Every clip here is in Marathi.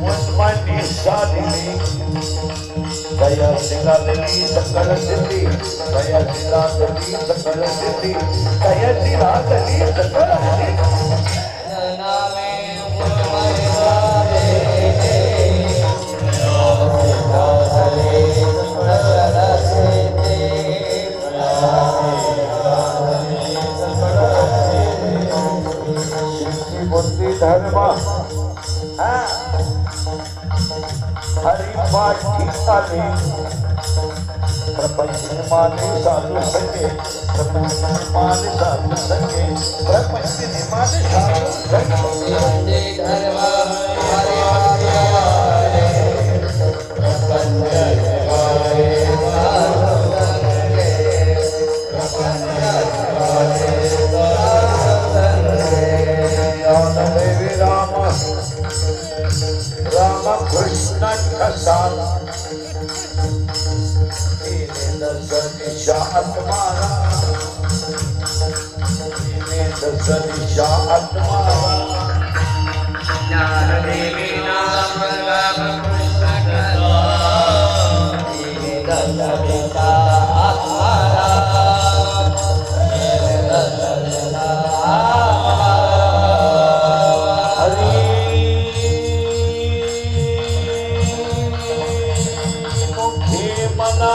मुसमानी साधिनी दया सिलादली सकल सिद्धि दया सिलादली सकल सिद्धि दया सिलादली सकल सिद्धि नामे मुसमानी साधिनी बुद्धि धर्म हरिपाठ ठिकाणी प्रपंच निर्माणे साधू संगे प्रपंच निर्माणे साधू संगे प्रपंच निर्माणे साधू संगे धर्म हरिपाठ प्रपंच निर्माणे साधू संगे प्रपंच निर्माणे देवी राम राम कृष्ण कसाल दस दिशा आत्मारा दस दिशा आत्मारा ज्ञान देवी नाम राम कृष्ण कसाल दस दिशा आत्मारा दस दिशा हरि मुखे मना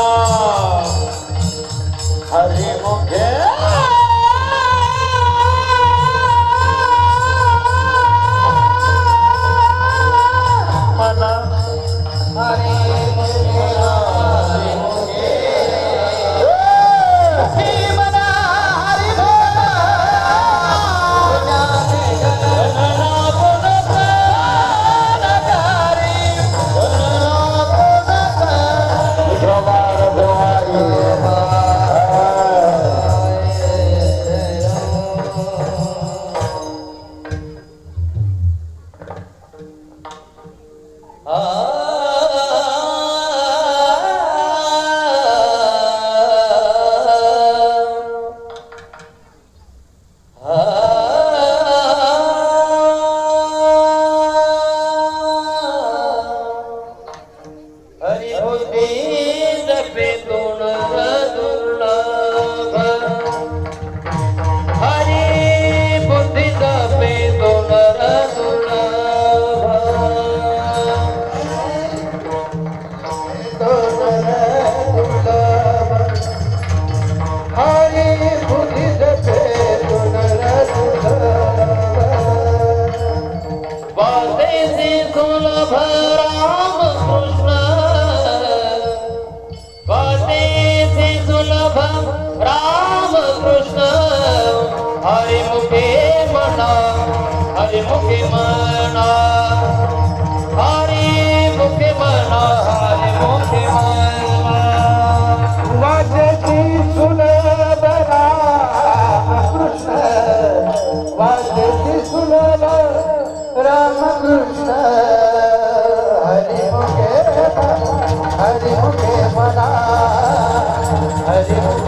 हरि मुखे हरि मुखे मना हरि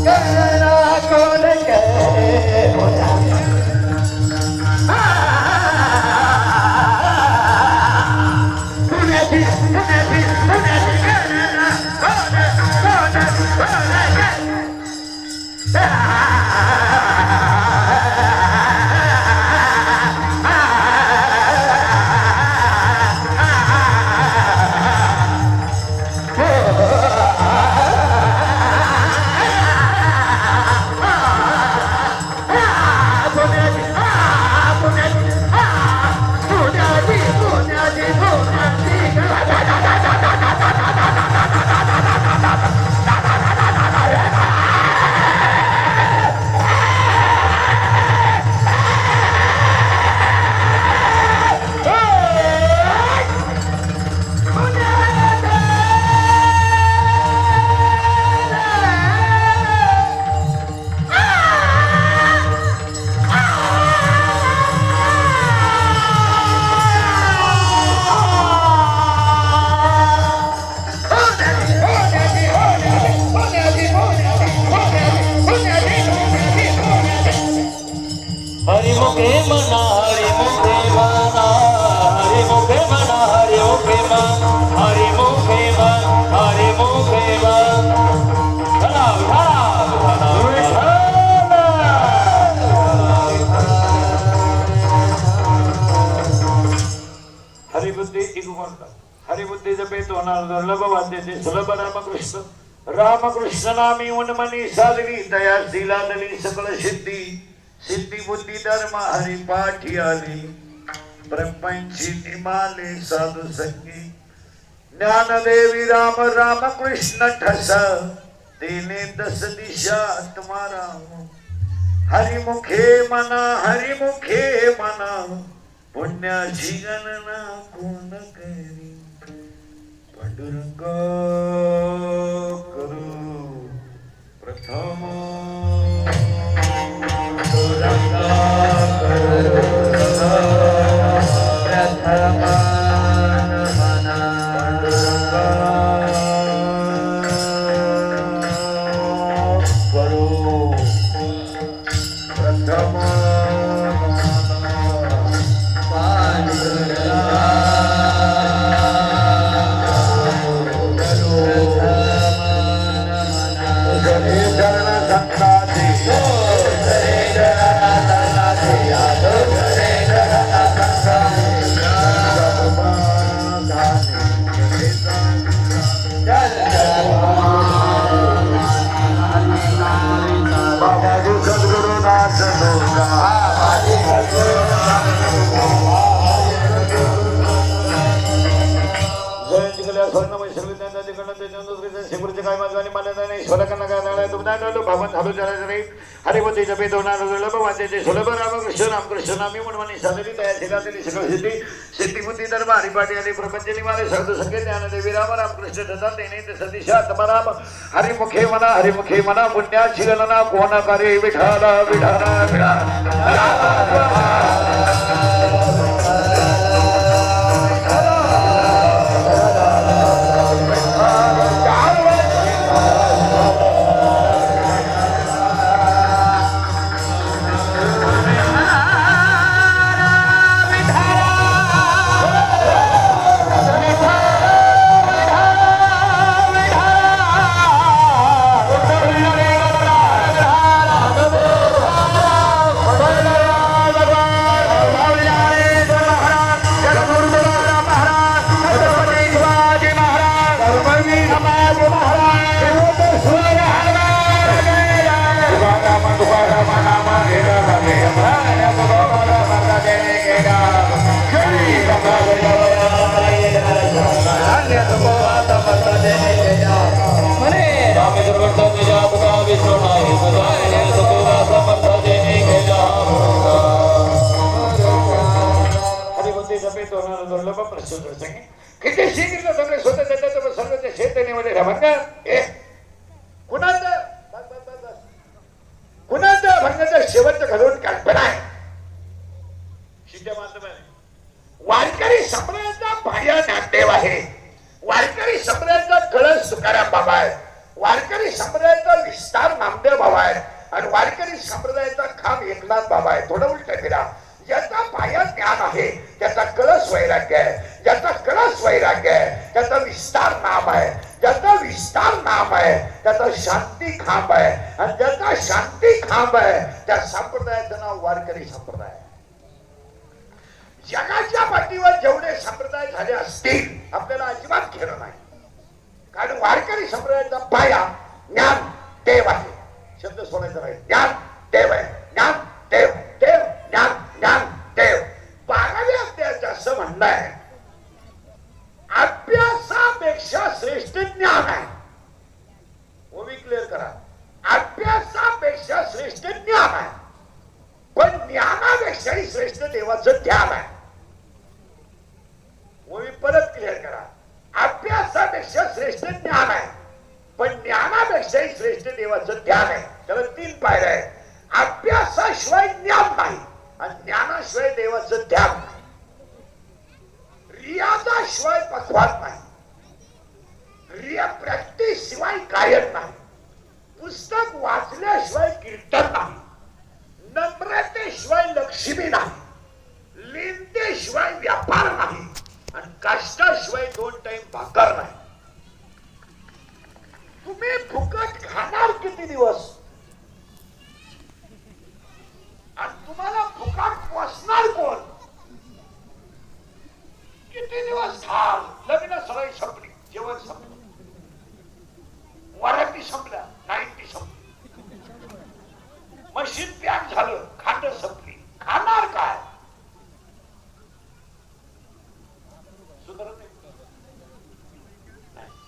गणना कोण करे पुण्याची पुण्याची पुण्याची गणना कोण हरिमुखे मना हरिमुखे मना हरिमुखे मना हरिमुखे मना हरिमुखे मना हरिमुखे मना हरिबुद्धी इगुमंत हरिबुद्धी जपे तो दुर्लभ वाद्य सुलभ रामकृष्ण रामकृष्ण नामी उन्मनी साधवी दया दिला दली सकल सिद्धी सिद्धी बुद्धी धर्म हरिपाठी आली प्रपंची निमाले साधु संगी ज्ञानदेवी राम राम कृष्ण ठस तेने दस दिशा तुम्हारा हरिमुखे मना पुण्याची गणना कोण करी पांडुरंग करू प्रथम हरिबुद्धी जपे तो दुर्लभ वाद्य सुलभ रामकृष्ण रामकृष्ण नामी उन्मनी साधवी दया दिला दली सकल सिद्धी सिद्धी बुद्धी धर्म हरिपाठी आली प्रपंच निमाले साधु संगे ज्ञानदेवी राम रामकृष्ण ठसा तेने सदिशा तमराम हरिमुखे मना पुण्याची गणना कोण करे विठाल विठाल विठाल शेवटचं घडवून कल्पना आहे. वारकरी संप्रदायाचा भाया नामदेव आहे. वारकरी संप्रदायाचा कळस तुकाराम बाबा आहे. वारकरी संप्रदायाचा विस्तार नामदेव बाबा आहे आणि वारकरी संप्रदायाचा खांब एकनाथ बाबा आहे. थोडं उलट फिरा. ज्याचा पाया ज्ञान आहे त्याचा कळस वैराग्य आहे, ज्याचा कळस वैराग्य आहे त्याचा विस्तार नाम आहे, ज्याचा विस्तार नाम आहे त्याचा शांती खांब आहे आणि ज्याचा शांती खांब आहे त्या संप्रदायाचं नाव वारकरी संप्रदाय आहे. जगाच्या पाठीवर जेवढे संप्रदाय झाले असतील आपल्याला अजिबात घेणं नाही, कारण वारकरी संप्रदायाचा पाया ज्ञान देव आहे. शब्द सोडायचा नाही. ज्ञान देव आहे, ज्ञान देव, देव ज्ञान, ज्ञान देव. 12व्या अध्यायाचं असं म्हणणं आहे अभ्यासापेक्षा श्रेष्ठ ज्ञान आहे. ओवी क्लिअर करा. अभ्यासापेक्षा श्रेष्ठ ज्ञान आहे, पण ज्ञानापेक्षाही श्रेष्ठ देवाचं ध्यान आहे. ओवी परत क्लिअर करा. अभ्यासापेक्षा श्रेष्ठ ज्ञान आहे, पण ज्ञानापेक्षाही श्रेष्ठ देवाचं ध्यान आहे. त्याला 3 पायऱ्या आहेत. अभ्यासाशिवाय ज्ञान नाही आणि ज्ञानाशिवाय देवाचं ध्यान नाही. रियाजाशिवाय पक्वात नाही, रिया प्रॅक्टिस शिवाय गायन नाही, पुस्तक वाचल्याशिवाय कीर्तन नाही, नम्रतेशिवाय लक्ष्मी नाही, लिंदेशिवाय व्यापार नाही आणि कष्टाशिवाय 2 टाइम भाकर नाही. तुम्ही फुकट खाणार किती दिवस आणि तुम्हाला फुकट पोसणार कोण? किती दिवस खाल? लग्न सराई संपली, जेवण संपलं, वराती संपल्या, नाईन्टी संपली, मशीन पॅक झालं, खांड संपली, खाणार काय? सुधारत नाही.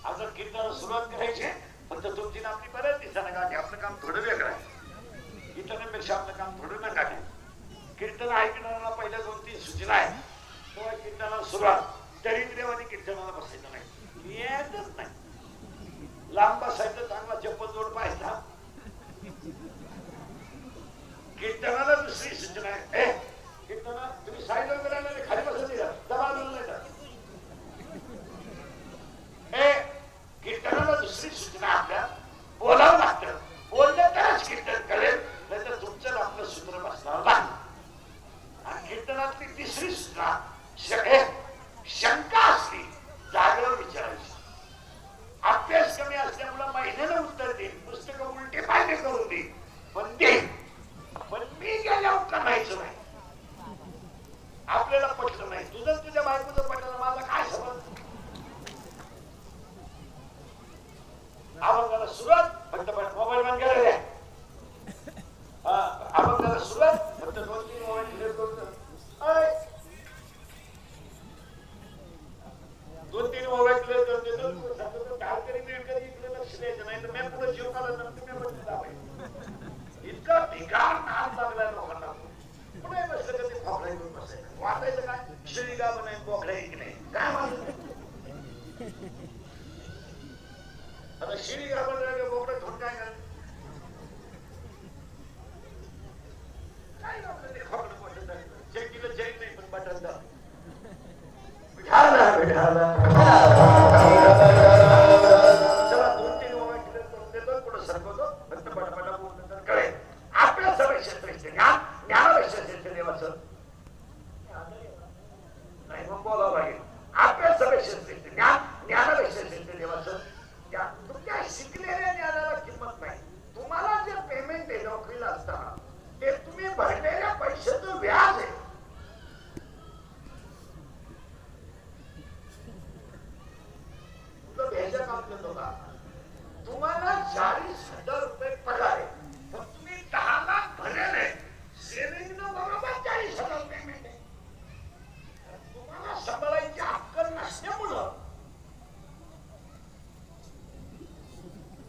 अजून कीर्तनाला सुरुवात करायची, फक्त तुमची आपली बऱ्याच दिवसानं गाठी. आपलं काम थोडं वेगळं आहे, कीर्तनापेक्षा आपलं काम थोडं न गाठी. कीर्तन ऐकणाऱ्याला पहिल्या 2-3 सूचना आहे. तेव्हा कीर्तनाला सुरुवात दरिद्रेवानी कीर्तनाला बसायचं नाही, येतच नाही. लांब बसायचं, चांगला चप्पल जोड पाहायचा. कीर्तनाला दुसरी सूचना आहे. कीर्तना तुम्ही साईडला करायला खाली बसत नाही, दबा नाही का? कीर्तनाला दुसरी सूचना आपल्या बोलावं लागतं. बोललं तरच कीर्तन करेल, नाही तर तुमचं आपलं सूत्र बसणार नाही. आणि कीर्तनातली 3री सूचना शंका असली जागेवर विचारायची. अभ्यास कमी असल्यामुळे महिन्यानं उत्तर देईल, पुस्तकं उलटे पायदे करून देईल, पण देईल, पण मी गेल्यावर करायचं नाही. आपल्याला पटलं नाही, तुझं तुझ्या बायकोचं पटलं, माझा काय समज? अभंगाला सुरुवात फक्त मोबाईल बंद करायला. अभंगाला सुरुवात फक्त 2-3 मोबाईल क्लिअर करून 2-3 मोबाईल क्लिअर करून देतो. काहीतरी मिळकरी इकडे लक्ष द्यायचं नाही तर मी पुढे जीव काढला तर तुम्ही बघून जावायचं. इतका भिकार नाद लागला लोकांना. पुढे बसलं का ते खोकला घेऊन बसायचं. वाटायचं काय शिळी का बनाय बोकड्या की नाही काय वाटत? आता शिळी का बनाय बोकड्या थोडं काय करायचं? काय आपलं ते खोकलं वाटत आहे. चेकीला चेक नाही पण बटन दा चला 2-3 मोबाईल क्लिअर करून देतो, पुढे सरकवतो, फक्त पटापटा बोलून तर कळेल. आपल्या सगळे श्रेष्ठ ज्ञान, ज्ञानापेक्षा श्रेष्ठ देवाचं नाही, मग बोलावं लागेल. आपल्या सगळे श्रेष्ठ ज्ञान, ज्ञानापेक्षा श्रेष्ठ देवाचं. तुमच्या शिकलेल्या ज्ञानाला किंमत नाही. तुम्हाला जे पेमेंट आहे नोकरीला असताना ते तुम्ही भरलेल्या पैशाचं व्याज आहे. तुझं काम देतो का? तुम्हाला 40,000 रुपये पगार आहे, पण तुम्ही 10 लाख भरलेले, सेविंग बरोबर 40,000 पेमेंट आहे. तुम्हाला सांभाळायची अक्कल नसल्यामुळं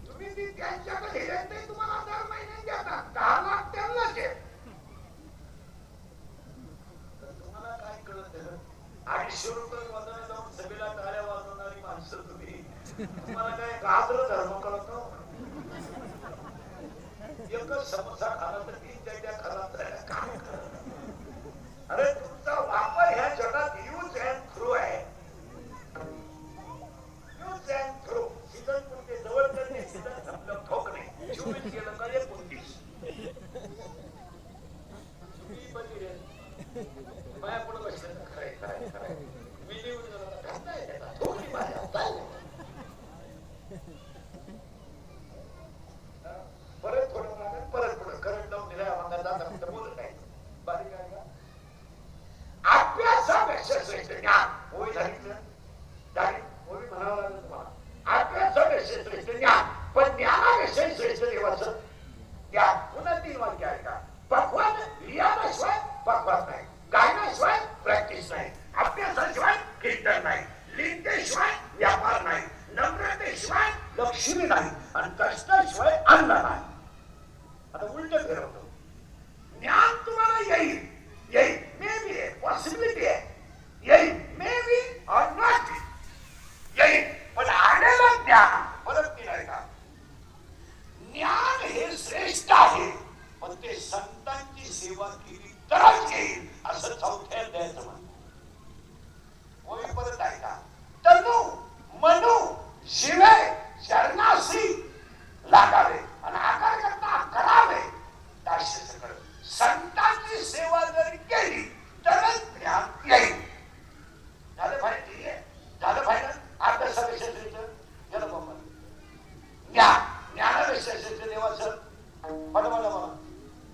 तुम्ही ती त्यांच्याकडे येते, तुम्हाला दर महिन्यात देतात 10 लाख त्यांनाच आहे. तुम्हाला काय कळत? 250 रुपये वजन जाऊन सभेला टाळ्या वाजवणारी माणसं तुम्ही. तुम्हाला काय गाजर धर्म कळतो? एकच समोसा खाला तर 3 चड्ड्या खराब झाल्या काय? अरे तुमचा वापर ह्या जगात यूज अँड थ्रो आहे. Use and throw. सीझन कोणते जवळ करणे, सीझन संपलं ठोकणे. लक्ष्मी नाही आणि कष्टाशिवाय अन्न नाही. आता उलट फिरवतो. ज्ञान तुम्हाला येईल येईल मे बी आहे पॉसिबिलिटी आहे येईल मे बी ऑर नॉट येईल पण आलेलं ज्ञान परत नाही का. ज्ञान हे श्रेष्ठ आहे पण ते संतांची सेवा केली तरच येईल असं चौथ्या द्यायचं म्हणतात. होई परत आहे का. तनु मनु शिवे शरणासी लागावे आणि आकार करता करावे. दास्य सगळं संतांची सेवा जर केली तरच ज्ञान येईल. झालं पाहिजे झालं पाहिजे. अभ्यासाविषयी गेलं बाबा ज्ञान ज्ञानाविषयी देवाचं बरोबर मला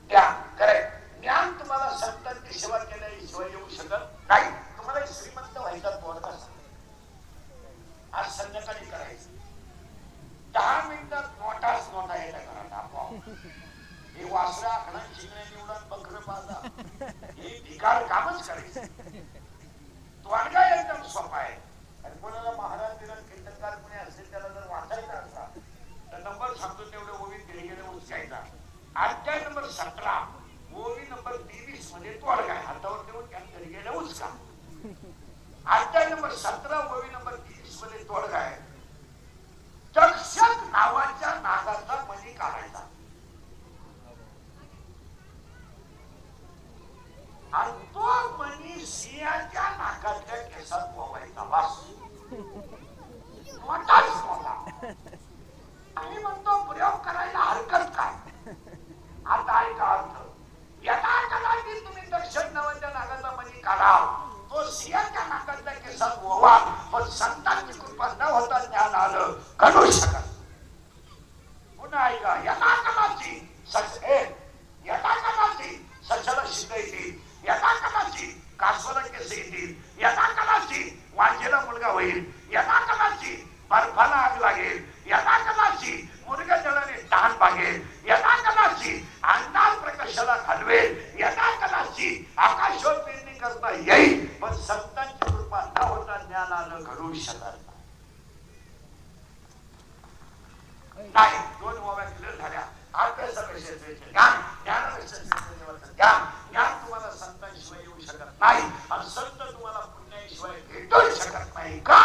ज्ञान करे. ज्ञान तुम्हाला संतांची सेवा केल्याशिवाय येऊ शकत नाही. तुम्हाला श्रीमंत व्हायचा बोर्ड कसा आज संध्याकाळी करायचं 10 मिनिटात मोठाच नोटा यायला करा आपोआप. हे वासरा आखणा चिंगण्या निवडून बकरं पाळा हे भिकार कामच करायचं. तोडगा एकदम सोपा आहे. आणि कोणाला महाराज दिला कीर्तनकार कोणी असेल त्याला जर वाचायचा असला तर नंबर सांगतो तेवढे ओवी गेले उचकायचा. अध्याय नंबर 17 ओवी नंबर 23 मध्ये तोडगा आहे. हातावर देऊन त्या गेले उचका. अध्याय नंबर 17 ओवी नंबर 23 मध्ये तोडगा आहे. तक्षक नावाच्या नागाचा मणी काढायचा आणि तो मणी सिंहाच्या नाकातल्या केसात पोवायचा. बस मोठाच मोठा. आम्ही म्हणतो प्रयोग करायला हरकत काय. आता ऐका अर्थ. यथा कदाचित तुम्ही तक्षक नावाच्या नागाचा मणी काढा तो सिंहाच्या नाकातल्या केसात ओवा पण संतांची कृपा न होता ज्ञान आलं करू शकत. पुन्हा ऐका. यथा कदाची यथा कदाची सशाला शिंग येतील. यथा कदाची कासवाला केस येतील. यथा कदाची वांजेला मुलगा होईल. यथा कदाची बर्फाला आग लागेल. यथा कदाची मुलगा जळाने तहान भागेल. यथा कदाची अंधार प्रकाशाला घालवेल. यथा कदाची आकाशावर पेरणी करता येईल पण संतांची कृपा न होता ज्ञान आलं घडू शकत नाही. 2 ओव्या क्लिअर झाल्या. अभ्यासाविषयी ज्ञान ज्ञानाविषयी ज्ञान ज्ञान तुम्हाला संतांशिवाय येऊ शकत नाही आणि संत तुम्हाला पुण्याशिवाय भेटू शकत नाही. का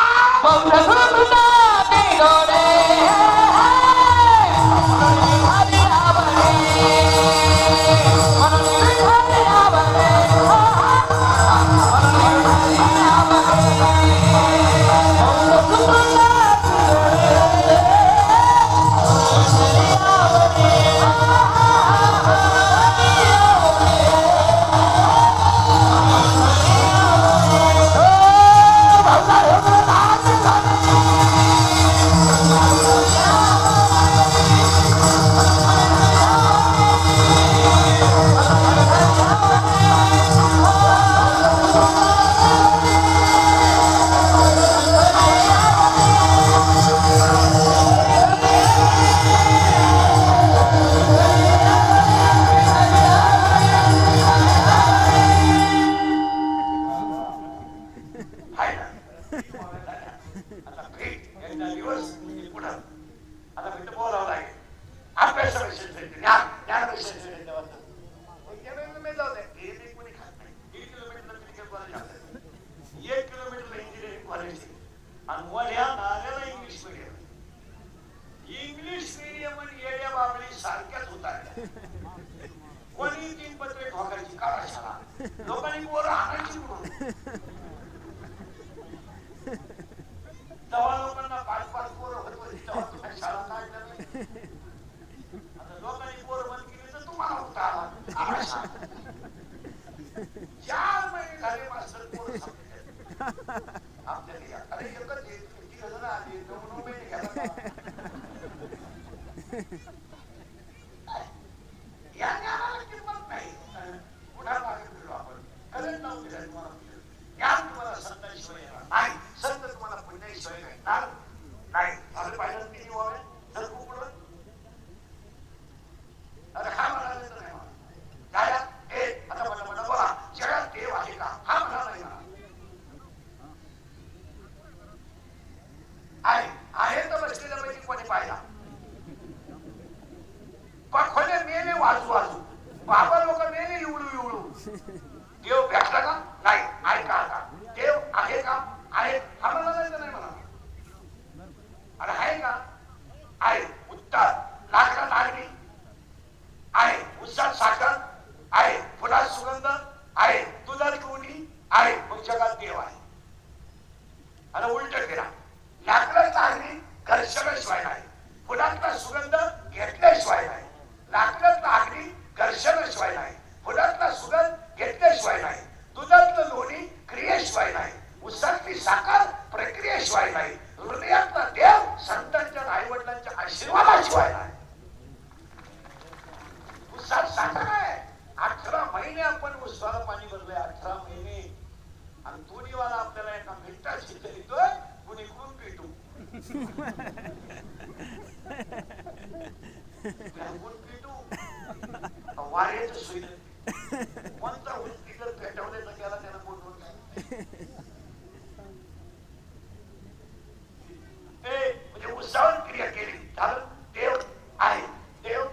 लोकांनी पोरं आणायची तेव्हा लोकांना 5-5 पोरं होत तेव्हा शाळा काढल्या नाही. आता लोकांनी पोरं बंद केली तर तुम्हाला होता आला 4 महिने झाले मास्तर पोरं संपले आपल्याला. अरे एकच 3,000 आली 9 महिने घ्यायला या ज्ञानाला किंमत नाही. पुन्हा मागे फिरलो आपण. खरंच नाव दिलं तुम्हाला. ज्ञान तुम्हाला संतांशिवाय येणार नाही. संत तुम्हाला पुण्याशिवाय भेटणार नाही. असं पाहिलं किती व्हावे तर कुकडं. अरे हा म्हणाले तर नाही म्हणा काय आता मला म्हणा बोला जगात देव आहे का हा म्हणा नाही म्हणा. आहे तर बसलेल्यापैकी कोणी पाहिला वाजू वाजू बाबा लोक मेले इवळू इवळू. देव भेटला का नाही, ऐका आता देव आहे का आहे, हा म्हणायचं नाही म्हणा. आणि आहे का आहे. उत्तर लाकडा लागली आहे, उसात साखर आहे, फुलात सुगंध आहे, दुधात कोणी आहे, मग जगात देव आहे. आणि उलट फिरा, लाकडात लागली घर्षणाशिवाय नाही, फुलातला सुगंध घेतल्याशिवाय नाही. लाकडात लागली घर्षणाशिवाय नाही, फुलातला सुगंध घेतल्याशिवाय नाही, दुधातलं लोणी क्रियेशिवाय नाही, उसातली साखर प्रक्रियेशिवाय नाही, हृदयातला देव संतांच्या आई वडिलांच्या आशीर्वादाशिवाय नाही. उसात साखर आहे, 18 महिने आपण उसाला पाणी भरलंय, 18 महिने. आणि दोन्हीवाला आपल्याला एका मिनिटात शिकवतोय, कुणी कोण पेटू कोण पेटू वाऱ्याचं सोयी कोणता वृत्ती जर पेटवले तर त्याला त्याला बोलवत नाही. म्हणजे उत्साहात क्रिया केली झालं. देव आहे, देव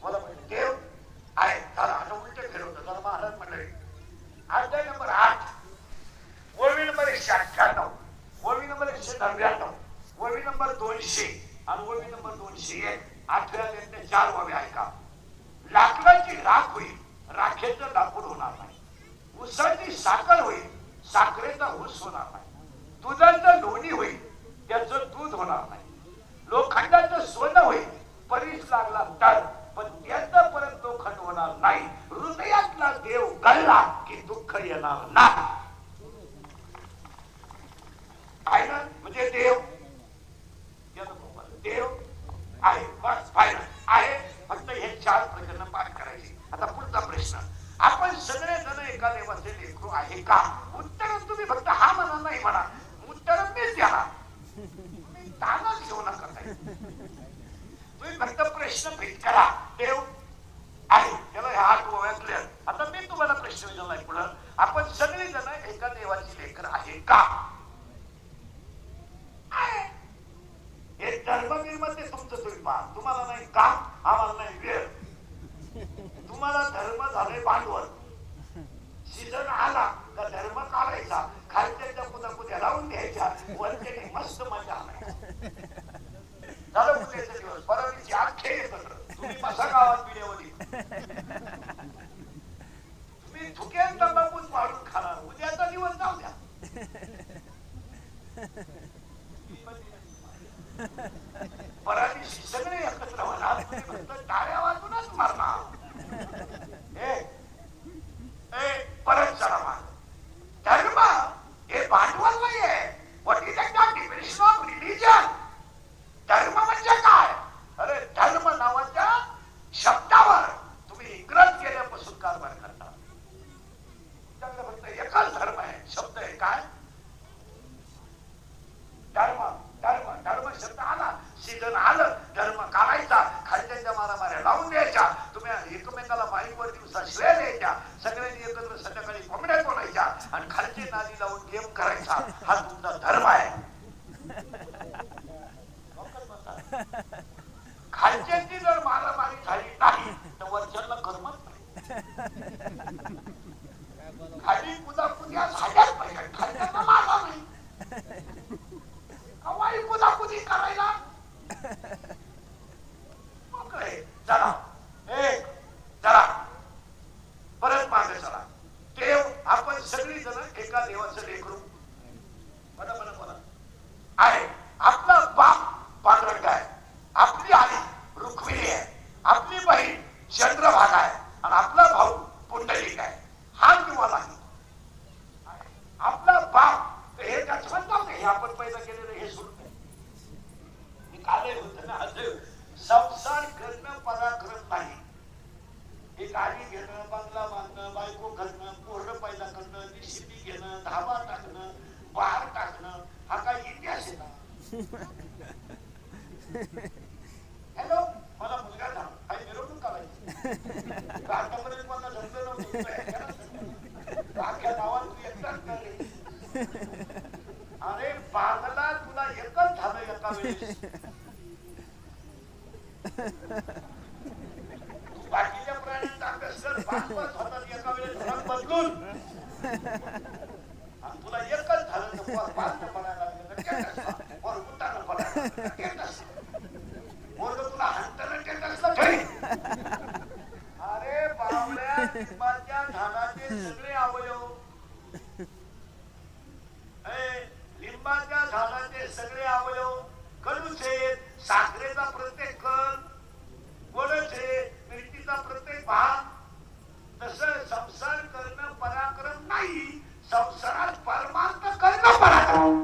मला पाहिजे, देव आहे झालं. आता उलट फिरवतं जरा महाराज मंडळी. अध्याय नंबर 8 ओळी नंबर 198, ओळी नंबर 199, ओळी नंबर 200 आणि ओळी नंबर 201. 8व्या त्यांच्या 4 ओव्या ऐका. लाकडाची राख होईल, राखेचं लाकूड होणार नाही. उसाची साखर होईल, साखरेचा ऊस होणार नाही. दुधाचं लोणी होईल, त्याचं दूध होणार नाही. लोखंडाचं सोनं होईल, परीस लागला तर पण त्याचं परत लोखंड होणार नाही. हृदयातला देव गळला की दुःख येणार नाही. आहे ना, म्हणजे देव देव आहे, बस फायनल आहे. फक्त हे 4 प्रकरण पाठ करायची. आता पुढचा प्रश्न, आपण सगळे जण एका देवाचे लेकरू आहे का? उत्तर तुम्ही फक्त हा म्हणा नाही म्हणा, उत्तर मीच द्या. तुम्ही ताणच घेऊ नका. तुम्ही फक्त प्रश्न फिट करा, देव आहे, त्याला ह्या 8 ओव्या क्लिअर. आता मी तुम्हाला प्रश्न विचारलाय पुढं, आपण सगळे जण एका देवाची लेकर आहे का? हे धर्मवीर मध्ये तुमचं तुम्ही पहा. तुम्हाला नाही का, आम्हाला नाही वेळ. तुम्हाला धर्म झाले भांडवल. सीझन आला का धर्म काढायचा, खालच्या पुद्या लावून द्यायच्या, वरच्याने मस्त मजा आणायची. झालं उद्याचा दिवस, परवाची अख्खे एकत्र. तुम्ही बसा गावात पिढ्यावरी, तुम्ही धुक्यात तंबाखूच पाडून खाणार. उद्याचा दिवस जाऊ द्या. परादिशी सगळे एकत्र होणार, फक्त टाळ्या वाजूनच मारणार. परत चला मान. धर्म हे भांडवल नाहीये. What is the definition of religion? धर्म म्हणजे काय? अरे धर्म नावाच्या शब्दावर तुम्ही इंग्रज केल्यापासून कारभार करता. त्याला फक्त एकच धर्म आहे, शब्द आहे काय? धर्म. धर्म धर्म शब्द आला, सीझन आलं, धर्म काढायचा, खालच्या मारामाऱ्या लावून द्यायच्या, तुम्ही एकमेकाला माईकवर दिवसा शिव्या द्यायच्या, सगळ्यांनी एकत्र संध्याकाळी कोंबड्या तोडायच्या आणि खालचे नादी लावून गेम करायचा. हा तुमचा धर्म आहे. खालच्यांची जर मारामारी झाली नाही तर वरच्यांना करमत नाही. खाली कुदाकुद्या झाल्याच पाहिजे, खालच्यांना मारा नाही. हवाई कुदाकुदी करायला चला, चला परत मागे चला. देव, आपण सगळी जण एका देवाचं लेकरू आहे. आपला बाप पांडुरंग आहे, आपली आई रुक्मिणी आहे, आपली बहीण चंद्रभागा आहे आणि आपला भाऊ पुंडलिक आहे. हा तुम्हाला आपला बाप हे म्हणतात हे आपण पैदा केलेलं हे सोडून होत ना. संसार करणं पराक्रम नाही. एक गाडी घेणं, बंगला बांधणं, बायको करणं, पोरं पैदा करणं, शेती घेणं, धाबा टाकणं, बार टाकणं, हा काय इतिहास आहे का? हॅलो, मला मुलगा झाला, काही मिरवणूक करायची. आतापर्यंत मला जमलं नव्हतं. अख्ख्या गावात तू एकटाच करे. अरे बागला तुला एकच झालं एका वेळेस. बाकीच्या प्राण्यांचा अभ्यास कर. 5-5 होतात एका वेळेस रंग बदलून. आणि तुला एकच झालं तर 5 पडायला लागलं तर टेटस. वर उतारलं पडायला लागलं तर टेटस. वर तुला हाणताना टेटसला ठेवी. अरे बावड्या, लिंबाच्या झाडाचे सगळे अवयव, लिंबाच्या झाडाचे सगळे अवयव कडूच आहेत. साखरेचा प्रत्येक कण गोडच आहे. मिरचीचा प्रत्येक भाग. तसं संसार करणं पराक्रम नाही, संसारात परमार्थ करणं पराक्रम.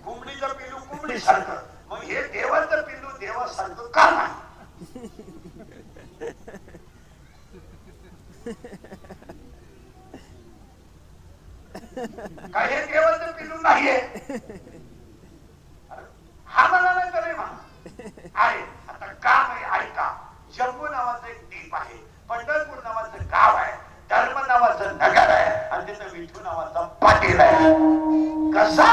कुंबडीचं पिल्लू कुंबडी सारखं. मग हे देवाचं पिल्लू देवासारखं का नाही? काय हे देवाचं पिल्लू नाहीये? हा म्हणाला तर नाही म्हणा. आहे आता काम आहे. ऐका, शंभू नावाचं एक द्वीप आहे, पंढरपूर नावाचं गाव आहे, धर्म नावाचं नगर आहे, आणि तिथं विठू नावाचा पाटील आहे. कसा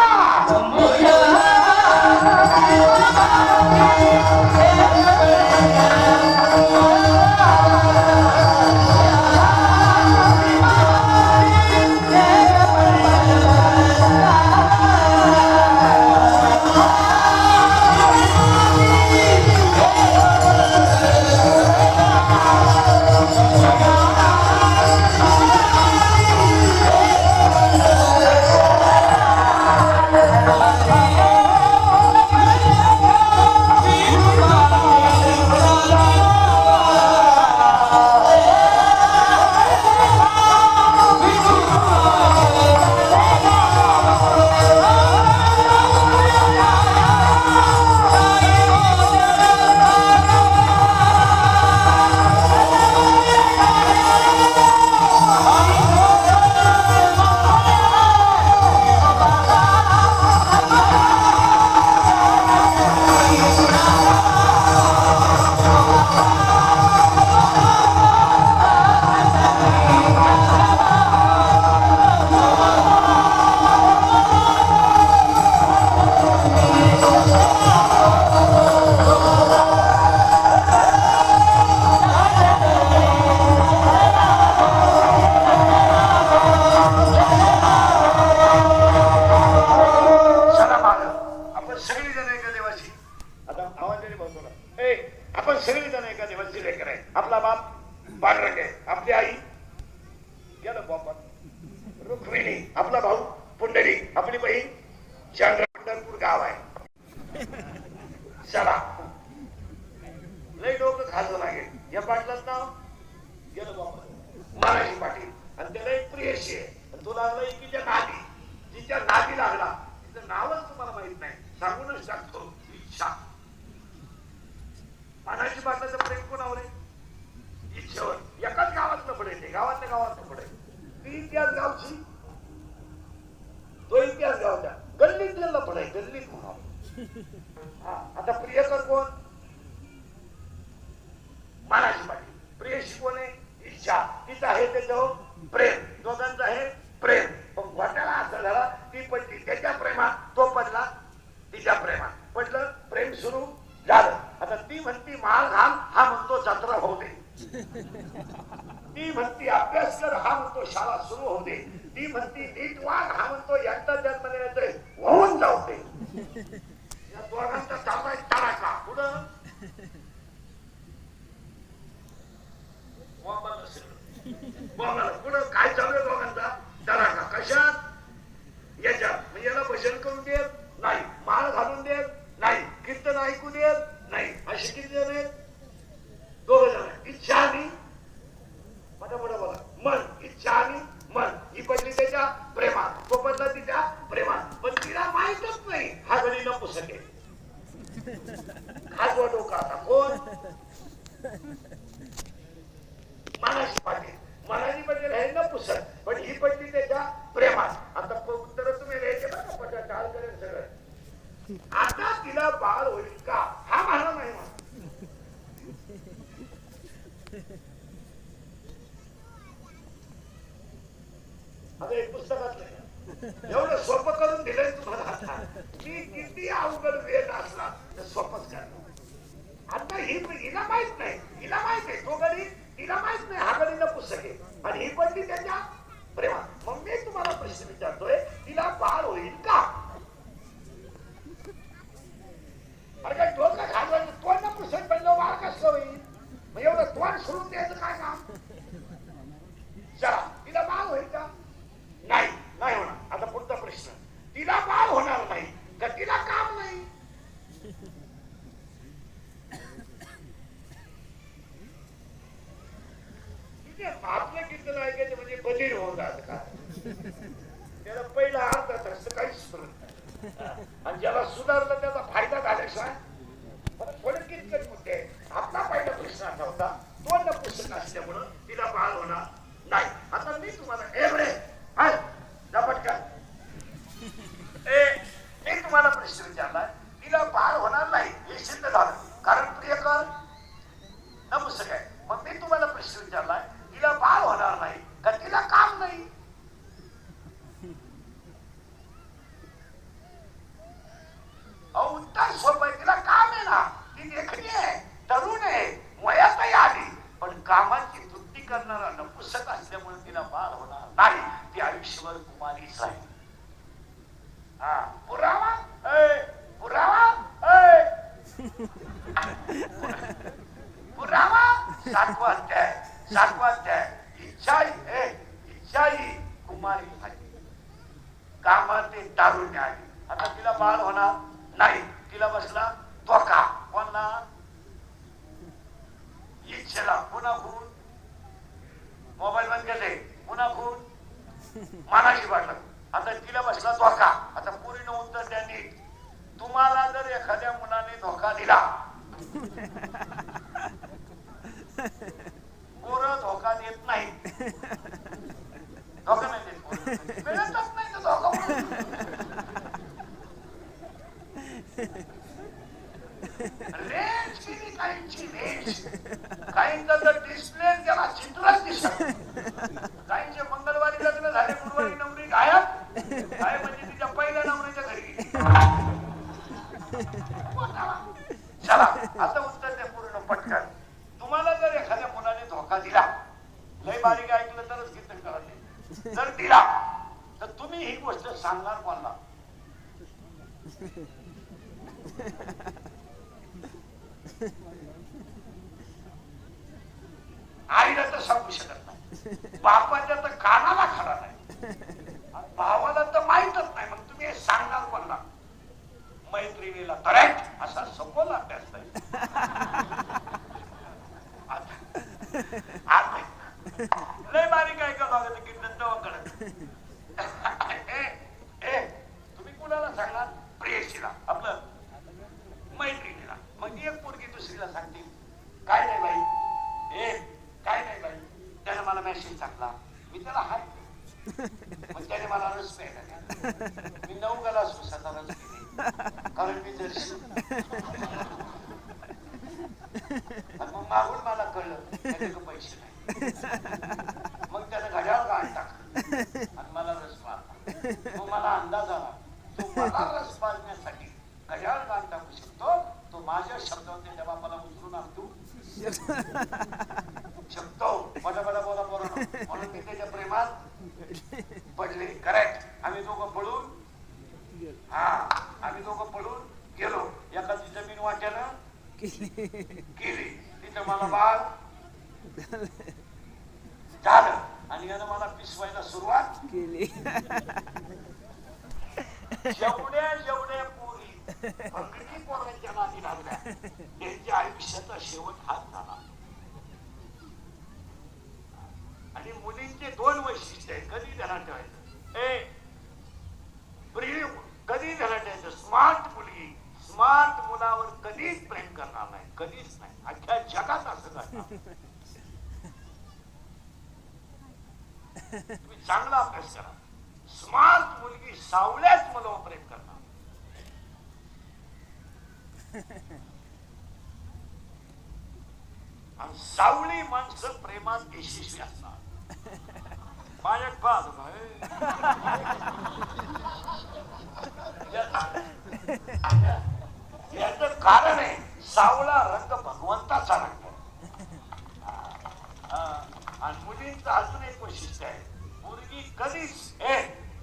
आता प्रियकर कोण? मानाची पाटील. प्रियशी कोण आहे? इच्छा. तिचं आहे त्याच्यावर प्रेम. दोघांचं आहे प्रेम. पण घोटाळा असा झाला, ती पडली त्याच्या प्रेमात, तो पडला तिच्या प्रेमात. पडलं, प्रेम सुरू झालं. आता ती म्हणती माळ घाल, हा म्हणतो जत्रा होऊ दे. ती म्हणती अभ्यास कर, हा म्हणतो शाळा सुरू होऊ दे. ती म्हणती नीट वाग, हा म्हणतो यांचा जन्म येतोय होऊन जाऊ दे. या दोघांचा चाललाय तडाखा. पुढं पुढं काय चालू आहे दोघांचा तडाखा? कशात? याच्यात. आता एक पुस्तकातलं एवढं सोपं करून दिलंय तुम्हाला. मी किती अवघड वेळ असला तर सोपंच करणार. आता हिला माहित नाही, हिला माहित आहे तो गडी, तिला माहित नाही हा गडीला पुस्तक आहे आणि ही पडली त्याच्या प्रेमात. मग मी तुम्हाला प्रश्न विचारतोय, तिला बाळ होईल का? अरे काय डोकं घालवायचं, तोंड ना पुस्तक पडलं बाळ कसं होईल? मग एवढं तोंड सोडून द्यायचं काय काम? चला, तिला बाळ होईल का? नाही, नाही होणार. आता पुढचा प्रश्न, तिला बाळ होणार नाही का तिला काम नाही? आपलं कीर्तन ऐकायचं म्हणजे बधीर होऊन जात का? त्याला पहिला अर्धा तास काहीच फरक नाही आणि ज्याला सुधारलं त्याचा फायदा झाल्याशिवाय थोडं कीर्तन होते. आपला पहिला प्रश्न असा होता, दोन पुस्तक असल्यामुळं तिला बाळ होणार नाही. आता मी तुम्हाला एवढे झपटकन मी तुम्हाला प्रश्न विचारला, तिला बाळ होणार नाही हे सिद्ध झालं, कारण प्रियकर न पुस्तक आहे. मग मी तुम्हाला प्रश्न विचारला, तिला बाळ होणार नाही का तिला काम नाही? उत्तर सोपं आहे, तिला काम आहे ना. ती देखणी आहे, तरुण आहे, वयातही आली, पण कामाची वृत्ती करणारा नपुसक असल्यामुळे तिला बाळ होणार नाही. ती आयुष्यभर कुमारीच राहील. हा पुरावा, पुरावा, पुरावा. 7वा अध्याय. इच्छाई कुमारी झाली, कामात तारुण्य आली. आता तिला बाळ होणार नाही. तिला बसला धोका. कोणला? इच्छेला. पुन्हा खून, मोबाईल बंद केले, पुन्हा खून, मानाची वाटलं. आता तिला बसला धोका. आता पूर्ण उत्तर त्यांनी, तुम्हाला जर एखाद्या मुलाने धोका दिला, पोरं धोका देत नाही, धोका नाही देत, मिळतच नाही तर धोका. रेंज केली काहींची, रेंज. काहींचा तर डिस्प्ले त्याला चित्रच दिसत. काहींचे मंगळवारी लग्न झाले, गुरुवारी नवरी गायब. काय म्हणजे तिच्या पहिल्या नवरीच्या घरी गेली. चला, आता उत्तर द्या पूर्ण पटकन. तुम्हाला जर एखाद्या मुलाने धोका दिला, लय बारीक ऐकलं तरच कीर्तन करायचे, जर दिला तर तुम्ही ही गोष्ट सांगणार कोणाला? आईला तर सांगू शकत नाही, बापाच्या तर कानाला खरा नाही, भावाला तर माहीतच नाही. मग तुम्ही हे सांगणार कोणाला? मैत्रिणीला. करेक्ट. असा सखोल अभ्यास नाही. लय बारीक ऐकावं लागत कीर्तन तेव्हा कळत. तुम्ही कुणाला सांगणार? प्रेयसीला, आपलं मैत्रिणीला. मग एक पोरगी दुसरीला सांगते, काय नाही बाई, काय नाही बाई, त्याने मला मेसेज टाकला, मी त्याला हाय, मग त्याने मला रस प्यायला, मी 9 ग्लास उसाचा रस पिले, कारण मी जर मग मागून मला कळलं त्याच्याकडे पैसे नाही. मग त्यानं घड्याळ गाठ टाकलं आणि मला रस मारला. मग मला अंदाज आला, तो मला रस पाजण्यासाठी घड्याळ गाठ टाकू शकतो, तो माझ्या शब्दावर त्याच्या बापाला उचलून आणतो शकतो. मोठा बोला बरोबर. म्हणून मी त्याच्या प्रेमात पडले. करेक्ट. आम्ही दोघं पळून गेलो. एखादी जमीन वाट्यानं केली, तिथं मला बाळ झालं आणि यानं मला पिसवायला सुरुवात केली. जेवढ्या पोरी भंगडी पोरांच्या नादी लागल्या, त्यांच्या आयुष्याचा शेवट हाच झाला. आणि मुलींचे 2 वैशिष्ट्य आहेत, कधी ध्यानात ठेवायचं. कधी ध्यानात ठेवायचं, स्मार्ट मुलगी स्मार्ट मुलावर कधीच प्रेम करणार नाही, कधीच नाही. अख्ख्या जगात असं घडणार. तुम्ही चांगला अभ्यास करा. स्मार्ट मुलगी सावल्याच मुलावर प्रेम करणार. आणि सावळी माणसं प्रेमात यशस्वी असणार. मायक पाहतो याचं कारण आहे सावळा रंग भगवंताचा रंग आणि मुलींचं अजून एक वैशिष्ट्य आहे मुलगी कधीच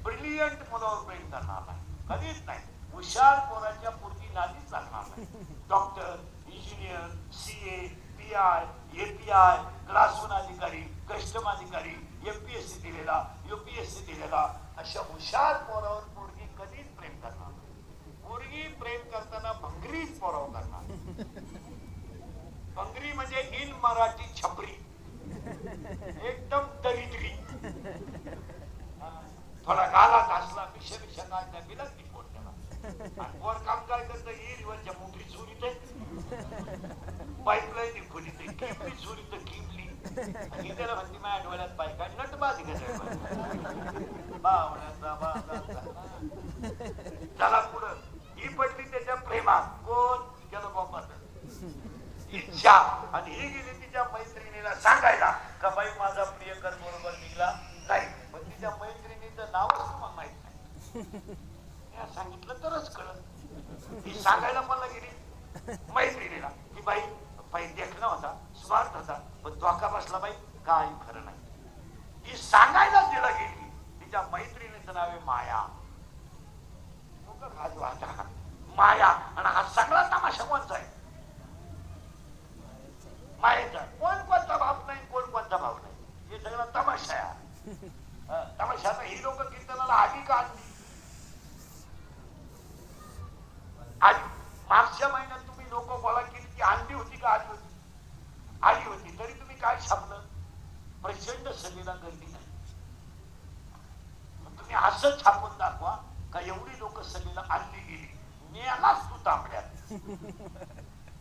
ब्रिलियंट मुलावर प्रेम करणार नाही कधीच नाही हुशार पोराच्या मुलगी नादीच लागणार नाही doctor engineer CA PI API class 1 अधिकारी कस्टम अधिकारी MPSC दिलेला UPSC दिलेला अशा हुशार पोरावर मुलगी कधीच प्रेम करणार मुलगी प्रेम करताना भंगरीच पोरावर करणार भंगरी म्हणजे इन मराठी छपरी एकदम दरिद्री थोडा गालात असला मिशा काय त्या बिलच ती पोट त्याला आणि वर काम काय करतं हिरीवरच्या मोठी चोरीत पाईपलाईन खोलीत किमली चोरीत किमली आणि त्याला म्हणते माझ्या डोळ्यात पाय काय नटबाजी त्याला पुढं ही पडली त्याच्या प्रेमात कोण त्याला बॉम्बात इच्छा आणि ही गेली तिच्या मैत्रिणीला सांगायला का बाई माझा प्रियकर बरोबर निघला नाही पण तिच्या मैत्रिणीचं नावच तुम्हाला माहित नाही सांगितलं तरच कळत ती सांगायला मला गेली मैत्रिणीला की बाई बाई देखणं होता स्मार्ट होता पण धोका बसला बाई काही खरं नाही ती सांगायला तिला गेली तिच्या मैत्रिणीचं नाव आहे माया माया आणि हा सगळा तमाशा कोणचा आहे मायेचा कोण कोणता भाव नाही कोण कोणता भाव नाही हे सगळा तमाशा आहे तमाशाचा ही लोक कीर्तनाला आली का आली मागच्या महिन्यात तुम्ही लोक गोळा केली ती आणली होती का आली होती आली होती तरी तुम्ही काय छापलं प्रचंड सभेला गर्दी नाही तुम्ही असं छापून दाखवा का एवढी लोक सभेला आणली गेली मेलाच तू तांबड्यात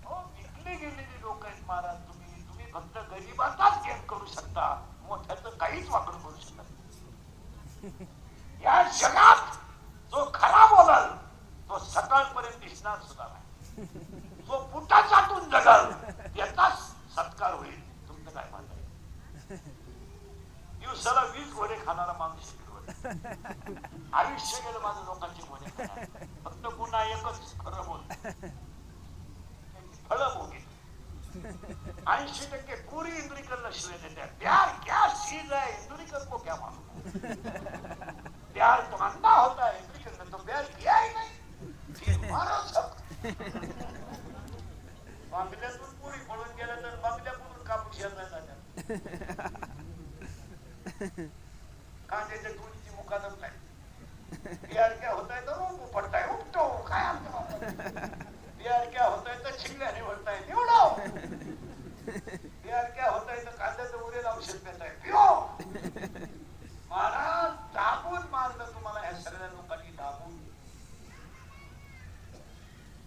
हो विकली गेलेली लोक आहेत महाराज तुम्ही फक्त गरीबाचाच गेम करू शकता मोठ्याचं काहीच वापर करू शकत या जगात जो खरा बोलाल तो सकाळपर्यंत दिसणार सुद्धा नाही जो पुटाचातून जगाल याचाच सत्कार होईल तुमचं काय म्हणताय दिवसाला 20 घोडे खाणारा माणूस आयुष्य गेलं माझं लोकांची घोडे फक्त पुन्हा एकच खरं बोल फळं भोगी 80% पूरी इंदुरीकर शिवाय देते प्यार क्या चीज है इंदुरीकर को क्या मालूम प्यार तो अंधा होता है इंदुरीकर ने तो प्यार किया ही नहीं मारो सब बांगल्यातून पुरी पळून गेलं तर बांगल्यातून कापूस येणार जातात कांद्याच्या तुरीची मुखादम नाही प्यार क्या होता है तो रोग पड़ता है उठतो काय प्यार क्या होता है तो छिंगल्याने भरता है निवडो प्यार क्या होता है तो कांद्याचं उरेल औषध देताय पिओ महाराज दाबून मारलं तुम्हाला ह्या सगळ्या लोकांनी दाबून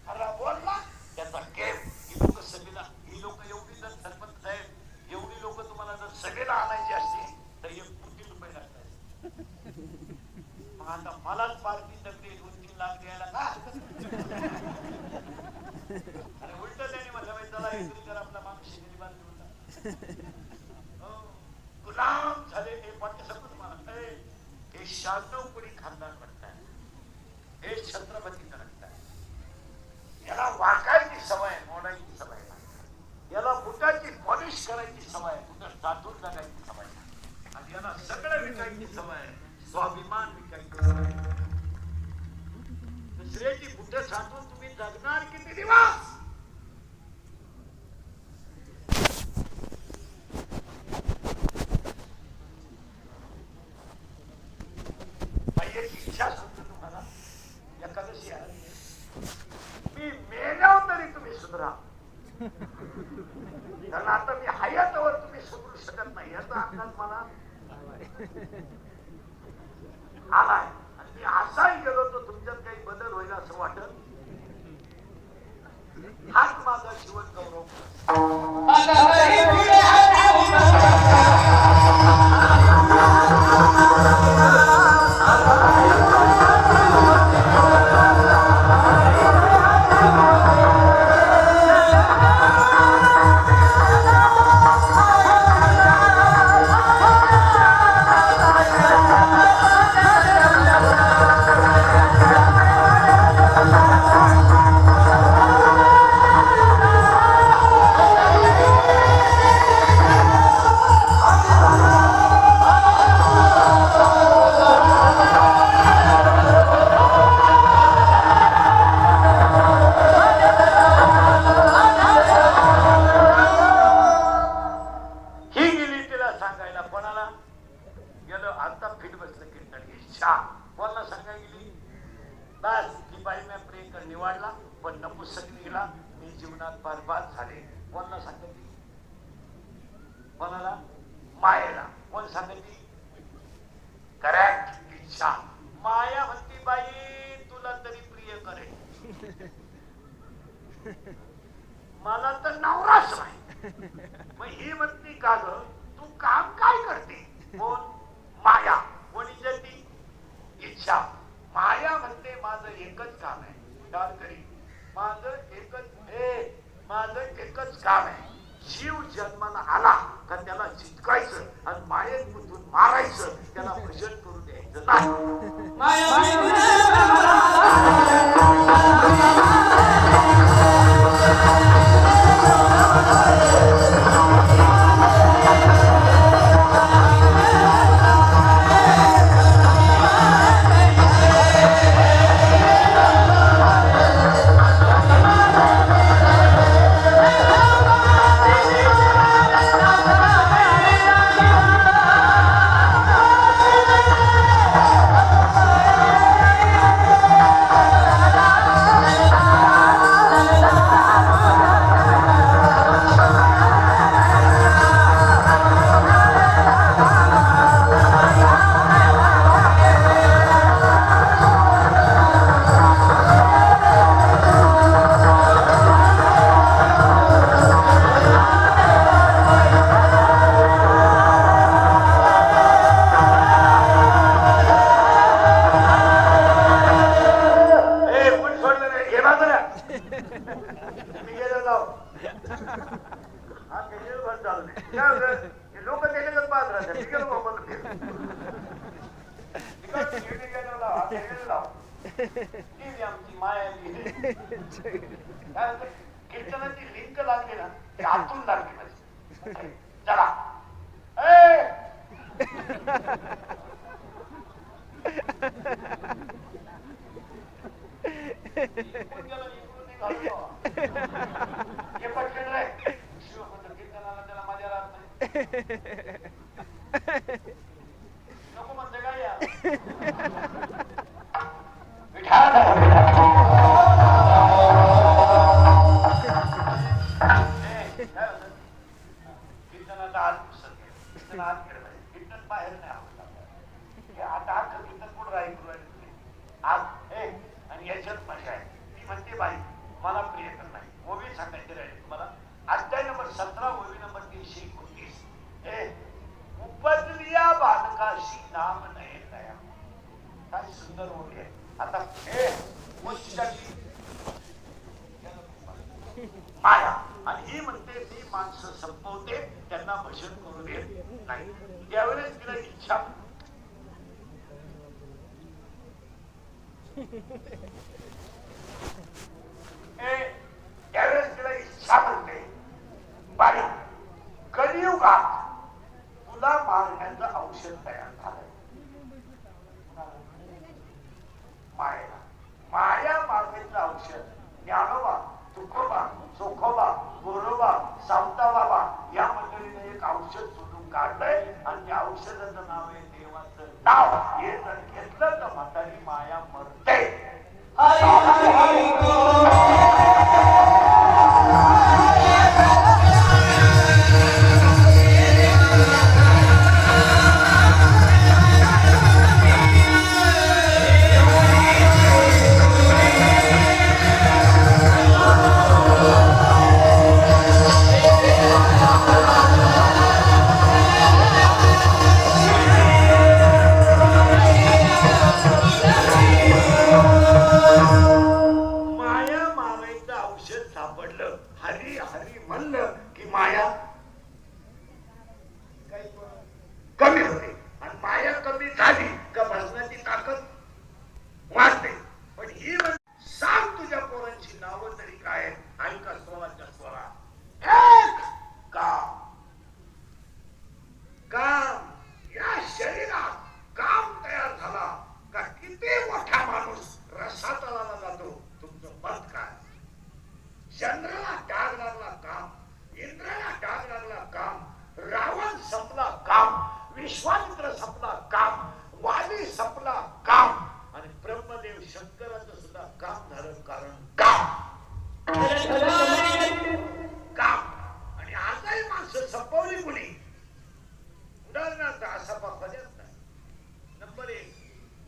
खरा बोलला त्याचा गेम ही लोक सभेला ही लोक एवढी जर सरपंच साहेब एवढी लोक तुम्हाला जर सभेला आणायची असते तर 1 कोटी रुपये लागतात मग आता मलाच पार्टी तगडी 2-3 लाख द्यायला का आणि उलट त्याने म्हटलं चला इंद्रीकर आपला माणूस गुलाम झाले हे वाक्य सगळं तुम्हाला हे 96 कोटी खानदान म्हणताय हे छत्रपतीचं म्हणताय याला वाकायची सवय मोडायची सवय याला बुटाची पॉलिश करायची सवय बुट साधून जगायची सवय आणि याला सगळं विकायची सवय स्वाभिमान विकायची सवय दुसऱ्याची बुट साधून तुम्ही जगणार किती दिवस इच्छा सुद्धा तुम्हाला एकादशी आहे मी मेल्यावर तरी तुम्ही सुधरा कारण आता मी हयातवर तुम्ही सुधरू शकत नाही याचा अंदाज मला आलाय आणि मी असाही गेलो तर तुमच्यात काही बदल होईल असं वाटत हाच माझा जीवन गौरव इच्छा बोलला सांगा गेली बस ती बाई मी प्रेम कर निवडला पण नपुसकलीला मी जीवनात बरबाद झाले बोलला सांगा गेली कोणाला मायेला कोण सांगितली करेक्ट इच्छा माया म्हणती बाई तुला तरी प्रिय करेल मला तर नवराच नाही मग ही म्हणती का ग तू काम काय करते कोण माया कोणी ती इच्छा माया म्हणते माझं एकच काम आहे काय करी माझं एकच काम आहे जीव जन्माला आला का त्याला चिटकायचं आणि मायेत गुंतून मारायचं त्याला भजन करून द्यायचं नाही कीर्तनाची लिंक लागली ना ते आतून लागली चला कीर्तनाला त्याला मजा राहत नाही नको म्हणते काय या कीर्तनाचा आज पुस्तक कीर्तन आज खेळलं कीर्तन बाहेर नाही आवडत आता हा कीर्तन कोण ऐकू राहिले आज आणि याच्यात मजा आहे ती म्हणते बाई मला प्रिय कर नाही ओवी सांगायचे राहिले तुम्हाला अध्याय नंबर 17 ओवी नंबर 329 उपजलिया बालकाशी नाम नये नया काय सुंदर ओवी आहे आता माया आणि ही म्हणते ती माणसं संपवते त्यांना भजन करू देत नाही त्यावेळेस तिला इच्छा त्यावेळेस तिला इच्छा म्हणते बाई कलियुगात तुला मारण्याचं औषध तयार झालंय माया माया मारण्याचं औषध ज्ञानोबा तुकोबा चोखोबा गोरोबा सावता बाबा या मंडळीने एक औषध शोधून काढलंय आणि त्या औषधाचं नाव आहे देवाचं नाव हे जर घेतलं तर म्हातारी माया मरते हरी हरी हरी Yeah. संपला काम आणि ब्रह्मदेव शंकराचं सुद्धा काम झालं कारण काम काम आणि आजही माणसं संपवली कुणी उदाहरणार्थ असा पापाच्याच नाही नंबर 1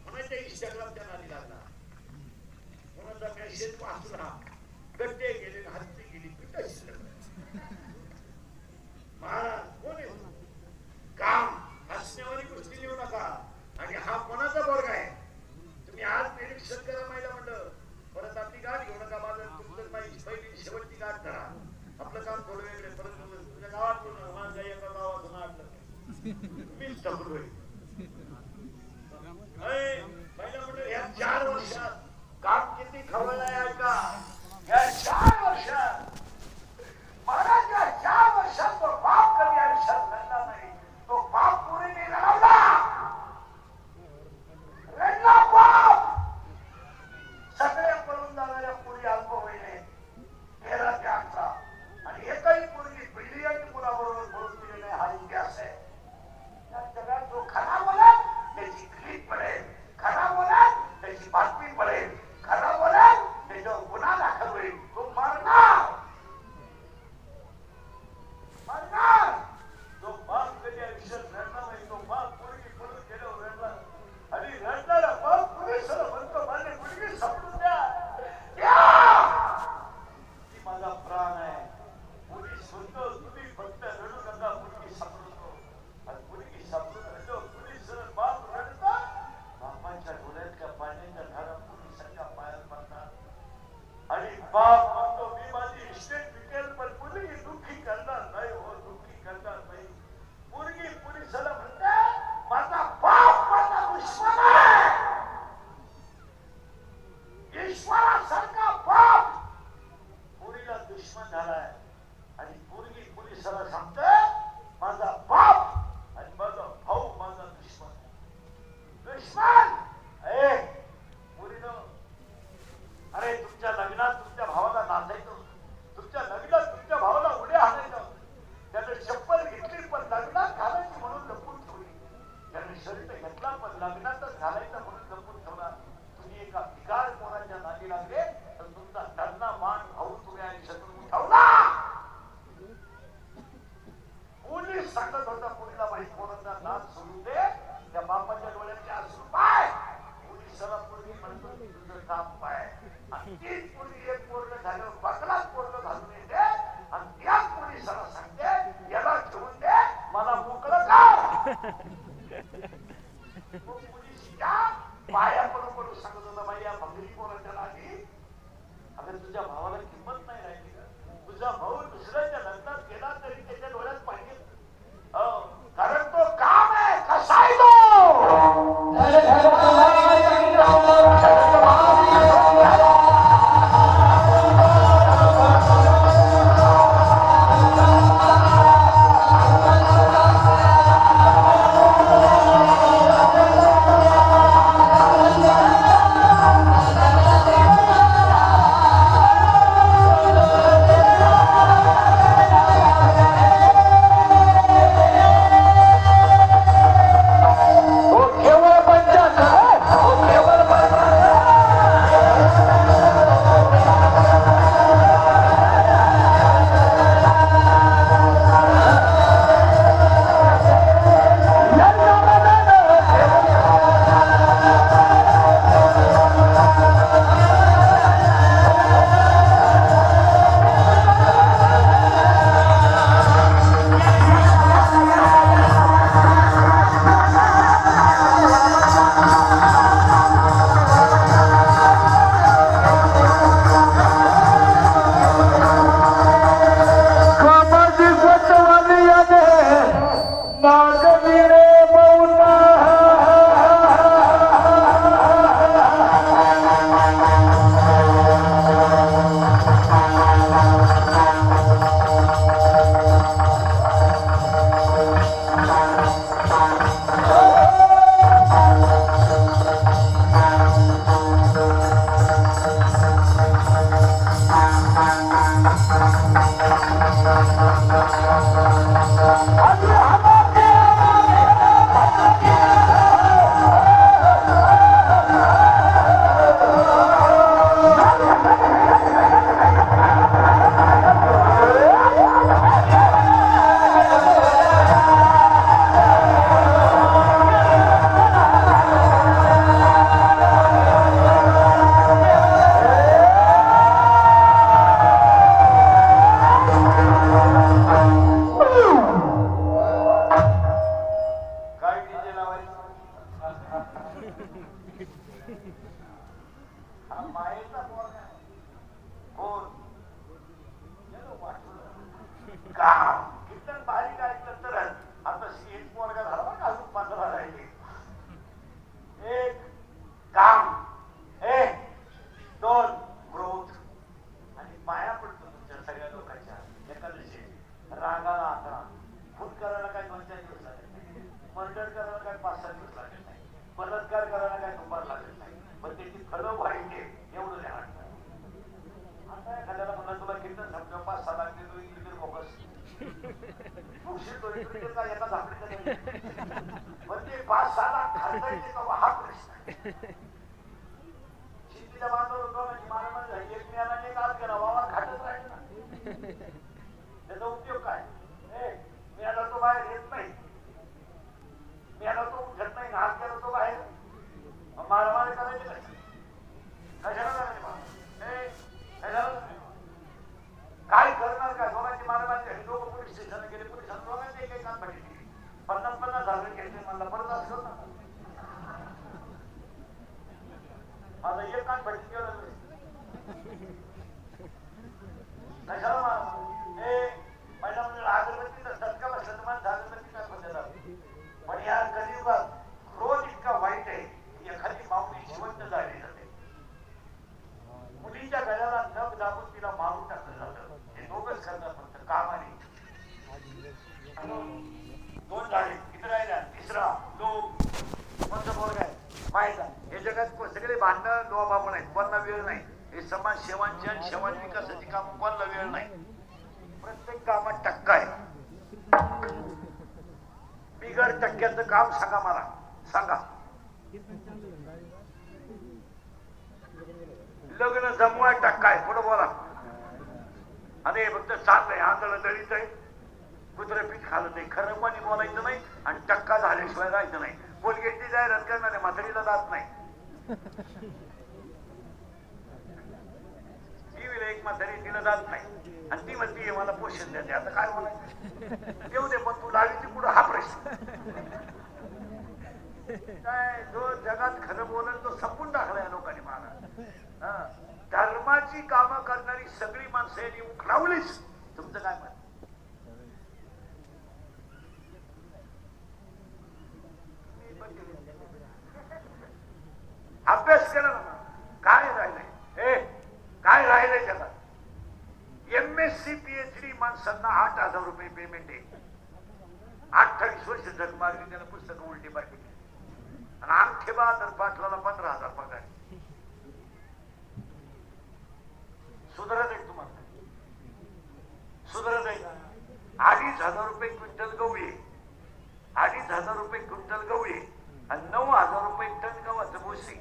कोणाच्या इंस्टाग्रामच्या नादी लागला कोणाचा मेसेज वाचला गड्डे गेले हत्ती गेली पिठा शिल्लक महाराज कोण आहे काम हसण्यावारी गोष्टी लिहू नका आणि हा कोणाचा वर्ग आहे तुम्ही आज निरीक्षण करा महिला म्हणलं परत आपली गाठ घेऊ नका माझं तुमचं पहिली शेवटची गाठ धरा आपलं काम थोडं वेगळे परत तुझ्या गावात बोलणार माझ्या एका गावातून आटलं मीच ठकलोय महिला म्हणलं ह्या 4 वर्षात काम किती खवळलं आहे का या 4 वर्षात महाराज या 4 वर्षात तो बाप कधी आयुष्यात घडला नाही तो बाप पुरीने रडला बाप सगळ्या पळून जाणाऱ्या पुरी अल्प होईने गेला त्यांचा आणि एकही पुरगी ब्रिलियंट मुलाबरोबर बोलून दिलेला हा इतिहास आहे या जगात जो खरा बोलेल त्याची क्लिप पडेल खरा बोलेल त्याची बातमी पडेल खरा बोलेल त्याच्यावर गुन्हा दाखल होईल तो मरणार जो बाप कधी आयुष्यात रडला नाही तो बाप पुरगी पळून गेल्यावर रडला आणि रडणारा बाप पुरेसर म्हणतो माझे मुलगी सापडून द्या ती माझा प्राण आहे मुली म्हणतो तुम्ही फक्त रडू नका मुलगी सापडतो आणि मुलगी सापडून रडलो पुरेसर बाप रडता बापाच्या डोळ्यातल्या पाण्याच्या धारा पुलिसांच्या पायात पडतात आणि बाप म्हणतो मी माझी इस्टेट विकेल पण मुलगी दुःखी करणार नाही हो दुःखी करणार नाही मुलगी पुलिसाला म्हणते माझा बाप माझा दुश्मन आहे ईश्वरासारखा बाप पुरीला दुश्मन झालाय आणि मुलगी पोलिसाला सांगते माझा बाप आणि माझा भाऊ माझा दुश्मन दुश्मन पुरीनं अरे तुमच्या लग्नात तुमच्या भावाला नाचायचं तुमच्या लग्नात तुमच्या भावाला उड्या हाणायचं त्याने चप्पल घेतली पण लग्नात घालायची म्हणून लपून ठेवली त्याने शर्ट घेतला पण लग्नातच घालायचं म्हणून लपून ठेवला तुम्ही एका भिकार कोणाच्या नादी लागले तर तुमचा धरणा मान भाऊ तुम्ही आयुष्यातून उठवला पोलीस सांगत होता पुरीला माहित कोणाचा नाच सोडून दे त्या बापाच्या डोळ्याचे असून पाय पोलिसाला पूर्वी म्हणतो तुझं काम पाय आणि तीच पूर्वी एक पोरग झाल्यावर बकलाच पोरग घालून येते आणि त्याच पोलिसाला सांगते याला ठेवून दे मला मोकळं कर पाया पडू पडू सांगत होता बाई या भंगरी पोराच्या नादी अगं तुझ्या भावाला किंमत नाही राहिली का तुझा भाऊ दुसऱ्याच्या लग्नात गेला तरी त्याच्या डोळ्यात पाहिजे कारण तो काम आहे कसा आहे तो हा मायेचा पोरगा आहे. कोण काम कीर्तन भारी गायचं तर आता एक पोरगा झाला बघा, अजून 15 राहिले. एक काम, एक 2 क्रोध आणि माया पडतो तुमच्या सगळ्या लोकांच्या. एकादशी रागाला आता खून करायला काय 2-4 दिवस लागत नाही, मर्डर करायला काय 5-6 दिवस लागत नाही, बलात्कार करायला काय दुपार लागत नाही, पण त्याची फळं वाईट आहे एवढं नाही वाटतं. आता एखाद्याला म्हणलं तुला कीर्तन समजा 5-6 लाख देतो, इकडे फोकस एका झापडीचा म्हणजे 5-6 लाख खर्च येते का हा प्रश्न. शेतीला बांधवर होतो म्हणजे मला एक मिळाला एक आज गेला वावा खाटच राहील ना. त्याचा उपयोग काय? मिळाला तो बाहेर येत नाही, मिळाला तो उठत नाही, हात गेला तो बाहेर मारामारी करायची नाही. कशाला करायची काय करणार काय? दोघांची मारामारी झाली, दोघं पोलीस स्टेशनला गेले, पोलिसांना दोघांचे एक काम पाहिजे. 50,000 घ्यायचे म्हणला परत असं ना माझा एक कान भटकी गेलं कशाला मारा. पहिला म्हणजे अगरबत्तीचा झटका बसला तर मला अगरबत्ती काय पद्धत. पण या कलियुगात क्रोध इतका वाईट आहे की एखादी माऊली जिवंत झाली जाते. मुलीच्या गळ्याला नख दाबून तिला मारून टाकलं जातं. हे दोघंच करतात फक्त कामाने. 2 झाले, किती राहिल्या? तिसरा लोक कोणतं बोर्ग आहे माहित आहे. हे जगात सगळे भांडण लोभापण आहेत, कोणाला वेळ नाही. हे समाज सेवांची आणि समाज विकासाची काम कोणाला वेळ नाही. प्रत्येक कामात टक्का आहे. बिगर टक्क्याचं काम सांगा मला, सांगा. लग्न जमवाय टक्का आहे, पुढे बोला. अरे फक्त चाललंय आंधळ दळीत आहे, कुत्रे पीठ खालत आहे. खरं पाणी बोलायचं नाही आणि टक्का झाल्याशिवाय राहायचं नाही. कोलगेटची जाहिरात करणार आहे, म्हातारीला जात नाही. टीव्हीला एक म्हातारी तिला जात नाही आणि ती म्हणते मला पोषण देते. आता काय बोलायचं? देऊ दे, पण तू लावीची पुढं हा प्रश्न काय? जो जगात खरं बोलेल तो संपून टाकला या लोकांनी मला. धर्माची कामं करणारी सगळी माणसं यांनी उखलावलीच. तुमचं काय मत? अभ्यास केला ना, काय राहिलंय? काय राहिलंय जगात? MSc PhD माणसांना 8,000 रुपये पेमेंट आहे. 28 वर्ष जगमार्गी त्याला पुस्तक उलटी पाहिजे आणि आमचे बहादर पाटलाला 15,000 पगार. सुधारत आहे तुम्हाला? सुधारत आहे का? 2,500 रुपये क्विंटल गहू आहे, 2,500 रुपये क्विंटल गहू आहे आणि 9,000 रुपये टन गव्हाचं भुसी.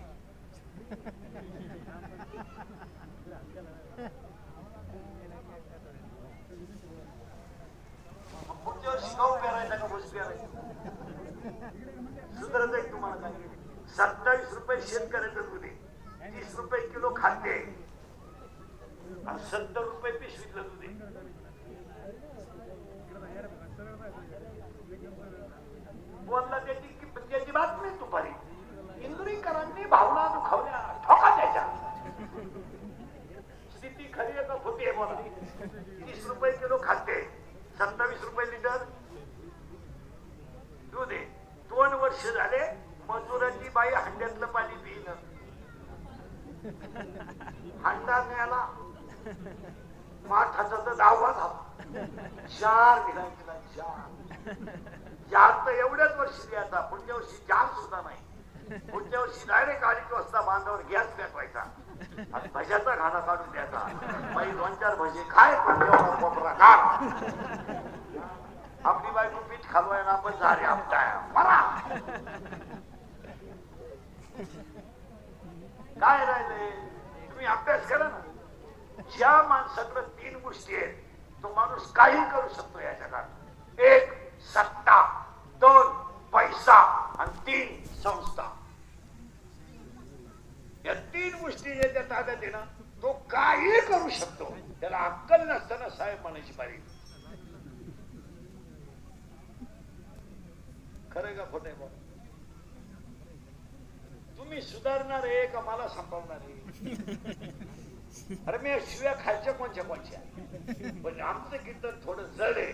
पुढच्या वर्षी गहू पेरायचा का भुस पेरायचा? सुधारत आहे तुम्हाला काय? 27 रुपये शेतकऱ्याचं दूध आहे, 30 रुपये किलो खाद्य आहे आणि 70 रुपये पिशवीतलं दूध आहे. बोलला त्याची बातमी दुपारी इंदुरीकरांनी भावना दुखावल्या, ठोका त्याच्या. स्थिती खरी आहे का खोटी आहे बोला? 30 रुपये किलो खाद्य, 27 रुपये लिटर दूध आहे. 2 वर्ष झाले मजुरांची बाई हंड्यातलं पाणी पिणं. हंडा न्याला माठाचा तर 10वा झाला. 4 दिला 4 तर एवढ्याच वर्षी द्यायचा. पुढच्या वर्षी 4 सुद्धा नाही. पुढच्या वर्षी डायरेक्ट 2:30 वाजता बांधावर गॅस पेटवायचा आणि भज्याचा घाणा काढून द्यायचा. बाई 2-4 भजे काय कोपरा काढ. आपली बायको पीठ खालवाय ना आपण झाले आपटाय मरा. काय राहिले? तुम्ही अभ्यास करा ना. ज्या माणसाकडे 3 गोष्टी आहेत तो माणूस काही करू शकतो या जगात. 1 सत्ता, 2 पैसा आणि 3 संस्था. या 3 गोष्टी ज्याच्या ताब्यात आहे ना तो काही करू शकतो. त्याला अक्कल नसताना साहेब म्हणायची पाहिजे. खरं का खोटं? तुम्ही सुधारणार आहे का मला सांभाळणार आहे? अरे मी शिव्या खायच्या कोणच्या पण आमचं कीर्तन थोडं जड आहे,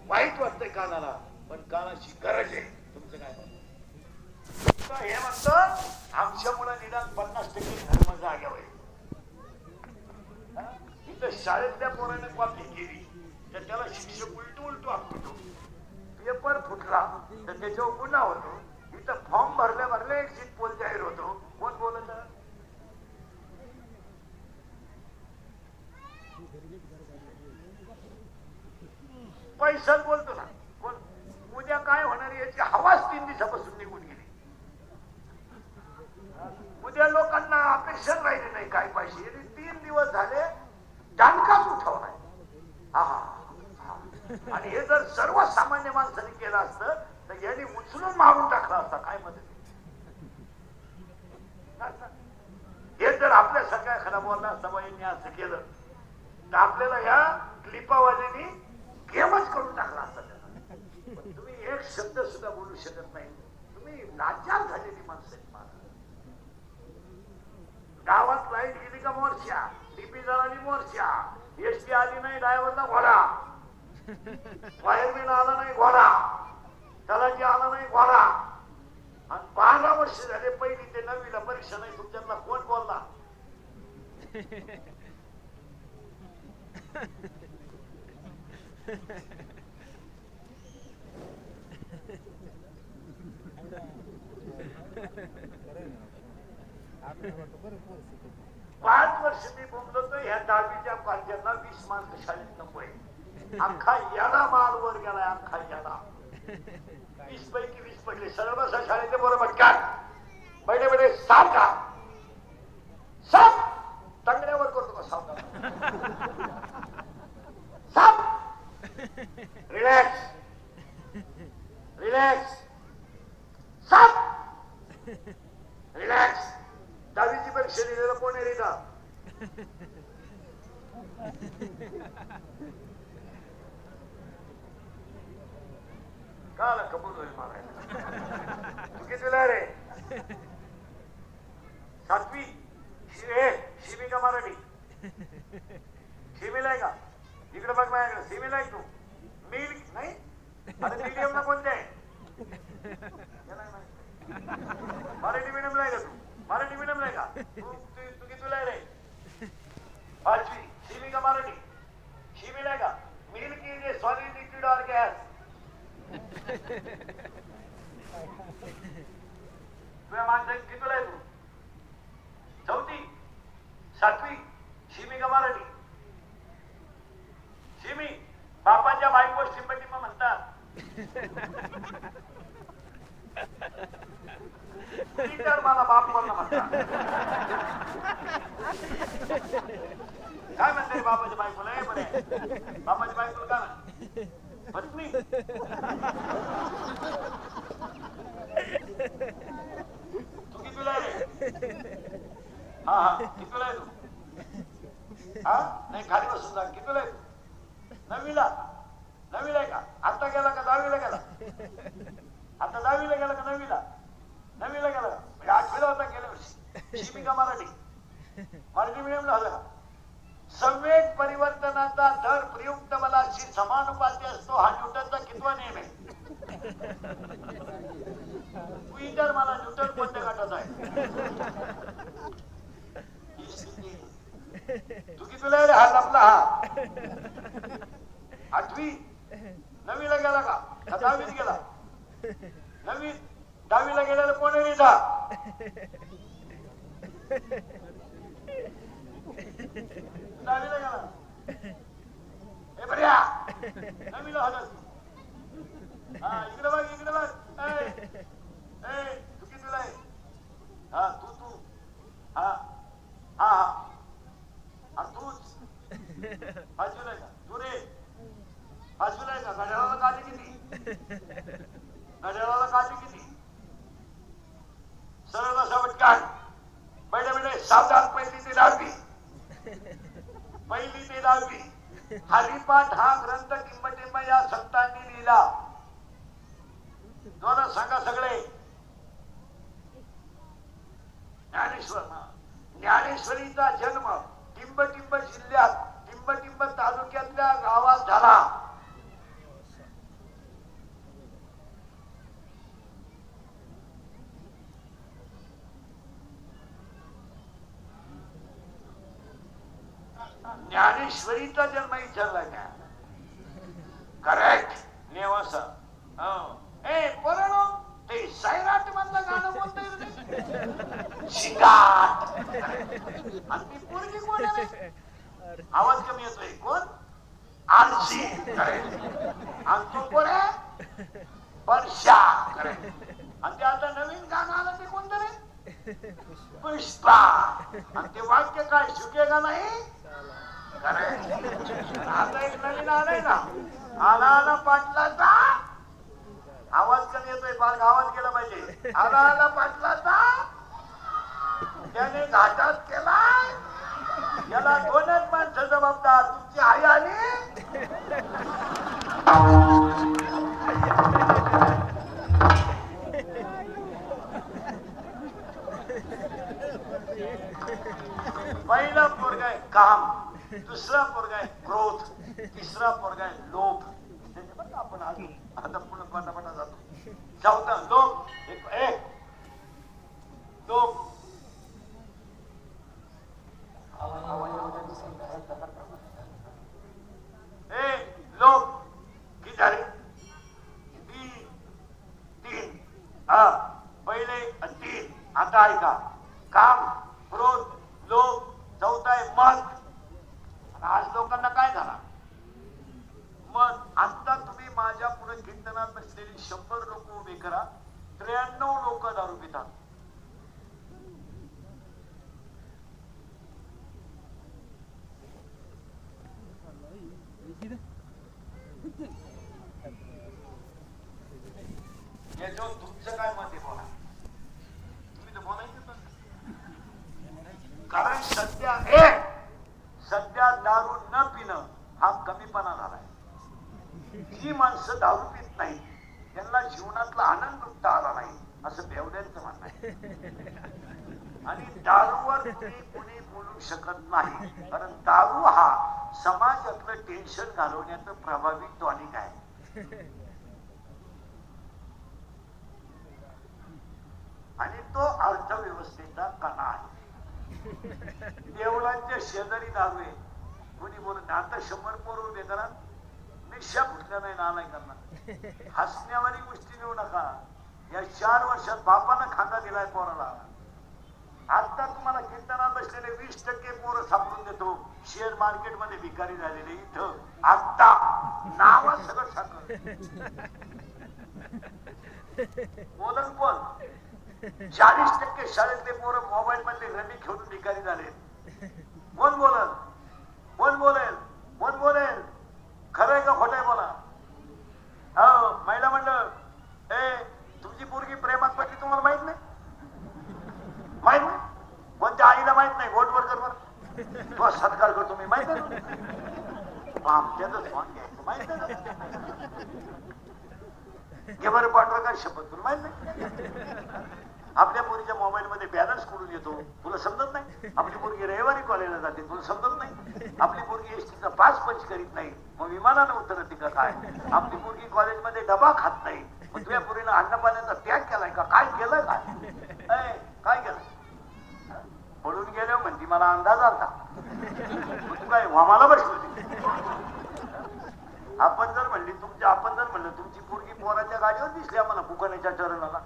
वाईट वाटतंय कानाला, पण कानाची गरज आहे. तुमचं काय म्हणतं? हे म्हणतं आमच्यामुळे निदान 50% धर्म जाग्यावर आहे. इथं शाळेतल्या पोराने कॉपी केली तर त्याला शिक्षक उलटू आपटतो. पेपर फुटला तर त्याच्यावर गुन्हा होतो. इथं फॉर्म भरले एक्झिट पोल जाहीर होतो. कोण बोलत? पैसाच बोलतो ना कोण. उद्या काय होणार याची हवाच 3 दिवसापासून निघून गेली. उद्या लोकांना अपेक्षा राहिली नाही काय पैसे. 3 दिवस झाले दानकाच उठवलाय. आणि हे जर सर्वसामान्य माणसाने केलं असतं तर यांनी उचलून मारून टाकला असता. काय मदत हे जर आपल्या सगळ्या खरा बोलला असता यांनी असं केलं तर आपल्याला या क्लिपावाल्यांनी गेमच करून टाकला असता त्याला. पण तुम्ही एक शब्द सुद्धा बोलू शकत नाही. तुम्ही लाचार झालेली माणसं. गावात लाईट गेली का मोर्चा, टीपी जळाली मोर्चा, एसटी आली नाही ड्रायव्हरला घोडा, वायरमॅन आला नाही घोडा, तलाठी आला नाही घोडा. आणि 12 वर्ष झाले 1ली ते 9वीला परीक्षा नाही. तुमच्यातला कोण बोलला? पाच वर्ष मी बोलतो ह्या 10वीच्या पालख्यांना 20 मार्क शाळेत नकोय. अख्खा याला माल वर गेलाय. अख्खा याला 20 पैकी 20 पडले. सरळ बसा शाळेचे बरोबर काय बैठे बैठे साप का साप तंगड्यावर करतो का साप साप. रिलॅक्स साप रिलॅक्स. 10वीची परीक्षा दिलेलं कोण आहे रे का? काला कबूल होईल मारायला. तू कितीला रे? 7वी. शिमी का मराठी? शिमीला आहे का? इकडे बघ माझ्याकडे. शिमीला आहे तू? मिल नाही. अरे मीडियमला कोणते आहे? मराठी मीडियमला आहे का तू? मराठी मीडियमला आहे का? तू कितीला आहे रे? 5वी. शिमी का मराठी? शिमीला आहे का? मिल की सॉलिड लिक्विड और गॅस? तुझ्या माणसं कितीला आहे तू? 4वी. 7वी. शिमी का मराठी? शिमी बापाच्या बायको टिंबटिंब म्हणतात. तर मला बाप बोलला म्हणतात. काय म्हणते बापाच्या बायकोला? हे म्हणे बापाच्या बायकोला का ना पत्नी. तू कितीला आहे? हा कितीला आहे तू? हा नाही खाली बसून जा. कितीला आहे तू? 9वीला आहे का? आता गेला का 10वीला गेला? आता 10वीला गेला का 9वीला? 9वीला गेला का? म्हणजे 8वीला होता गेल्या वर्षी. शिमी का मराठी? मराठी मीडियमला होता का? संवेग परिवर्तनाचा दर प्रयुक्त बलाशी समानुपाती असतो. हा न्यूटनचा कितवा नियम आहे? विचार मला न्यूटन कोणत्या गटात आहे? तू कितीला रे? हा लपला हा. 8वी. 9वीला गेला का? 10वीत गेला? 9वी. 10वीला गेलेला कोण आहे रे? 10वीला गेला. हे बऱ्या 9वीला होता. हा इकडे बघ इकडे बघ. तू कितीला आहे? हा तू हा हा हा तूच 5वीला आहे का? तू रे 5वीला आहे का? घड्याळाला काठी किती? घड्याळाला काठी किती? सरळ बसा पटकन. बैठे सावधान. 1ली ते 10वी. 1ली ते 10वी. हरिपाठ हा ग्रंथ टिंबटिंब या संतांनी लिहिला. दोन सांगा सगळे. ज्ञानेश्वर ज्ञानेश्वरीचा जन्म टिंब जिल्ह्यात टिंब तालुक्यातल्या गावात झाला. ज्ञानेश्वरीचा जन्म विचारला का? करेक्ट. नेवासा. ए पोरांनो, ते सैराट मधलं गाणं बोलतोय शिंगाट. आणि ती पोरगी कोण आहे? आवाज कमी येतोय. कोण? आरशी. आणि तो कोण आहे? परशा. आणि ते आता नवीन गाणं आलं ते कोणतं रे? पुष्पा. आणि ते वाक्य काय चुकेगा नाही? आता एक नवीन आलंय ना, आला पाटलाचा. आवाज कमी येतोय, फार आवाज गेला पाहिजे. आला पाटलाचा त्याने घाटात केलाय. याला दोनच माणसं जबाबदार, तुमची आई आणि पहिला पोरगा आहे काम, दुसरा पोरगा आहे क्रोध, तिसरा पोरगा आहे लोभ. आपण आता पुन्हा पटापटा जातो. चौथा लोभ. एक लोभ. लोभ किती झाले? तीन. पहिले 3. आता ऐका. काम, क्रोध, लोभ. चौथा आहे मत. आज लोकांना काय झाला? मग आता तुम्ही माझ्या पुढे कीर्तनात बसलेली 100 लोक उभे करा. 93 लोक दारू पितात. याच्यावर तुमचं काय मत आहे बोला. तुम्ही तर बोलायचं. कारण सध्या दारू न पिणं हा कमीपणा झालाय. जी माणसं दारू पित नाही त्यांना जीवनातला आनंद लुटता आला नाही असं बेवड्यांचं म्हणणं आहे. आणि दारूवर कुणी बोलू शकत नाही. कारण दारू हा समाजातलं टेन्शन घालवण्याचं प्रभावी टॉनिक आहे. आणि तो अर्थव्यवस्थेचा कणा आहे. देवळांच्या शेजारी दारू आहे. कोणी बोलत आता 100 पोर उभे करा. निशा फुटल्या नाही नालायकांना. हसण्यावारी गोष्टी नेऊ नका. या 4 वर्षात बापानं खांदा दिलाय पोराला. आता तुम्हाला कीर्तनात बसलेले 20% पोरं सापडून देतो. शेअर मार्केट मध्ये भिकारी झालेले इथं आता नावात सगळं सांग. बोलन कोण? 40% शाळेतले पोरं मोबाईल मध्ये रमी खेळून भिकारी झाले. कोण बोलेल? खरंय का खोटंय बोला. हो महिला मंडळ. तुमची पोरगी प्रेमात पडली तुम्हाला माहित नाही? कोणत्या आईला माहित नाही? वोट वर्करवर तो सत्कार करतो मी माहित आहे. त्याच फोन घ्यायचं माहित आहे. घे बरं पाठवा काय शपथ तुला माहित नाही? आपल्या पोरीच्या मोबाईल मध्ये बॅलन्स कुठून येतो तुला समजत नाही? आपली पोरगी रविवारी कॉलेजला जाते तुला समजत नाही? आपली पोरगी एसटीचा पास पंच करीत नाही मग विमानानं उतरते का काय? आपली पोरगी कॉलेजमध्ये डबा खात नाही मग तुझ्या पोरीनं अन्न पाण्याचा त्याग केलाय का? काय केलं? काय केलं? पळून गेल्यावर म्हणती मला अंदाज आला. तू काय वामाला बसली होती? आपण जर म्हणलं तुमची पोरगी पोराच्या गाडीवर दिसली आम्हाला बुकानेच्या टर्नला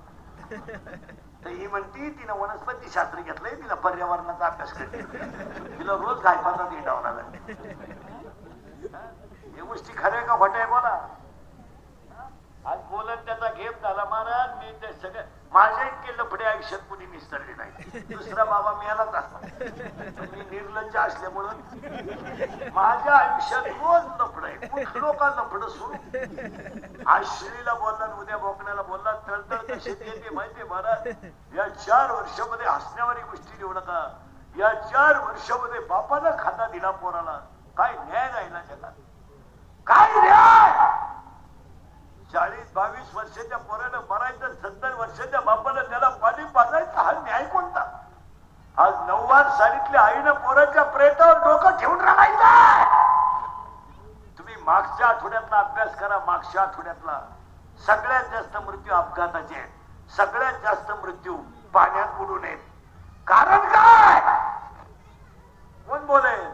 तर ही म्हणती तिनं वनस्पती शास्त्र घेतलंय. तिला पर्यावरणाचा अभ्यास करते. तिला रोज गायपाचा दिंडावं लागला. हे गोष्टी खऱ्या का खोट्या बोला. आज बोलत त्याचा घेप झाला. महाराज मी ते सगळं माझ्या इतके लफडे आयुष्यात कुणी निस्तरले नाही. दुसरा बाबा मिळालाच असता. मी निर्लज्ज असल्यामुळं माझ्या आयुष्यात रोज लफड आहे. कुठलो का लफड सुरू. आज शिळीला बोलला उद्या बोकण्याला बोलला. तळतळ कशी येते माहितीये महाराज. या 4 वर्षामध्ये हसण्यावारी गोष्टी देऊ नका. या 4 वर्षामध्ये बापानं खाना दिला पोराला. काय न्याय राहिला जगात? काय न्याय? 40-22 वर्षाच्या पोरानं मरायचं. 70 वर्षाच्या बापानं त्याला पाणी पाजायचं. हा न्याय कोणता? साडीतल्या आईनं पोराच्या प्रेतावर डोकं ठेवून राहायचं. तुम्ही मागच्या आठवड्यातला अभ्यास करा. मागच्या आठवड्यातला सगळ्यात जास्त मृत्यू अपघाताचे आहेत. सगळ्यात जास्त मृत्यू पाण्यात बुडू नयेत. कारण काय? कोण बोलेल?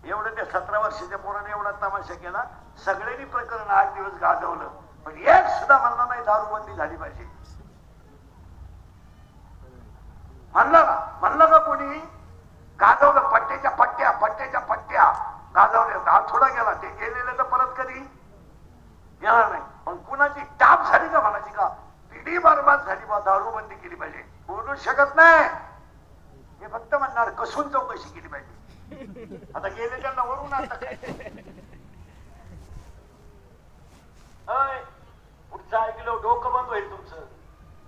एवढं त्या 17 वर्षाच्या पोराने एवढा तमाशा केला. सगळ्यांनी प्रकरण 8 दिवस गाजवलं, पण एक सुद्धा म्हणला नाही दारूबंदी झाली पाहिजे. म्हणलं का कोणी? गाजवलं. पट्ट्याच्या पट्ट्या गाजवल्या. थोडा गेला. ते गेलेले तर परत कधी येणार नाही. पण कुणाची टाप झाली का? म्हणायची का पिढी बरबाद झाली बा, दारूबंदी केली पाहिजे? बोलू शकत नाही. हे फक्त म्हणणार कसून चौकशी केली पाहिजे. आता गेले त्यांना वरून आता पुढचं ऐकलं डोकं बंद होईल तुमचं.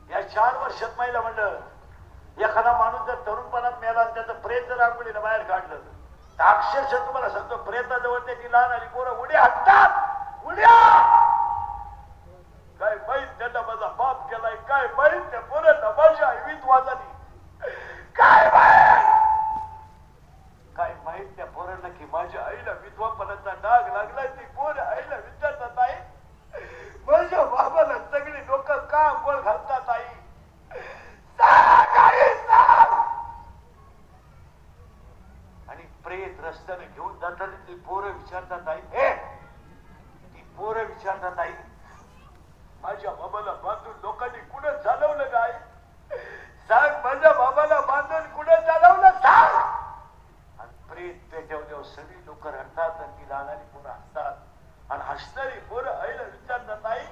या 4 वर्षात महिला मंडळ एखादा माणूस जर तरुणपणात मेला आणि त्याचं प्रेत जर आंघोळीला बाहेर काढलं तर अक्षरशः तुम्हाला सांगतो प्रेताजवळ त्याची लहान आली पोरं उड्या हाणतात. उड्या काय माहित त्याचा माझा बाप केलाय, काय माहित त्या पोरांना माझ्या आईवीत वाजली, काय माहित त्या पोरांना की माझ्या आईला विधवापणाचा डाग लागलाय. ती पोर आईला विचारतात आई माझ्या बाबाला सगळी लोक का अंघोळ घालतात आई? आणि प्रेत रस्त्याने घेऊन जाताना ती पोरं विचारतात आई, ती पोरं विचारतात आई माझ्या बाबाला बांधून लोकांनी कुठं चालवलं काय? सांग माझ्या बाबाला बांधून कुठं चालवलं सांग. आणि प्रेत पेटवल्यावर सगळी लोक रडतात आणि ती लहानारी पोरं हसतात आणि हसणारी पोरं आईला विचारतात आई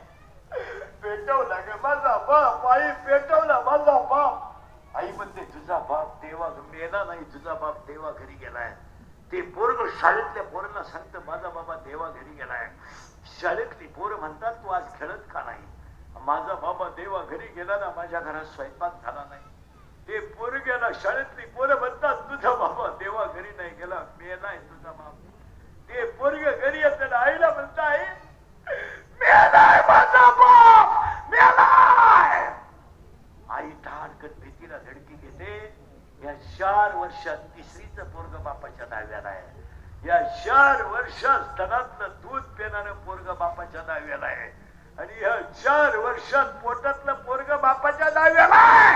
पेटवला ग माझा बाप, आई पेटवला माझा बाप. आई म्हणते तुझा बाप देवा मेला नाही, तुझा बाप देवा घरी गेलाय. ते पोरग शाळेतल्या पोरांना सांगतं माझा बाबा देवा घरी गेलाय. शाळेतली पोरं म्हणतात तू आज खेळत का नाही? माझा बाबा देवा घरी गेला ना, माझ्या घरात स्वयंपाक झाला नाही. ते पोरग्याला शाळेतली पोरं म्हणतात तुझा बाबा देवा घरी नाही गेला, मेलाय तुझा बाप. ते पोरग घरी येत आईला म्हणताय मेलाय माझा बाप, मेलाय. आई धाडकन भीतीला धडकी घेते. या 4 वर्षात 3रीचं पोरग बापाच्या दाव्याला आहे. या 4 वर्षात स्तनातलं दूध पिणारं पोरग बापाच्या दाव्याला आहे. आणि या 4 वर्षात पोटातलं पोरग बापाच्या दाव्याला आहे.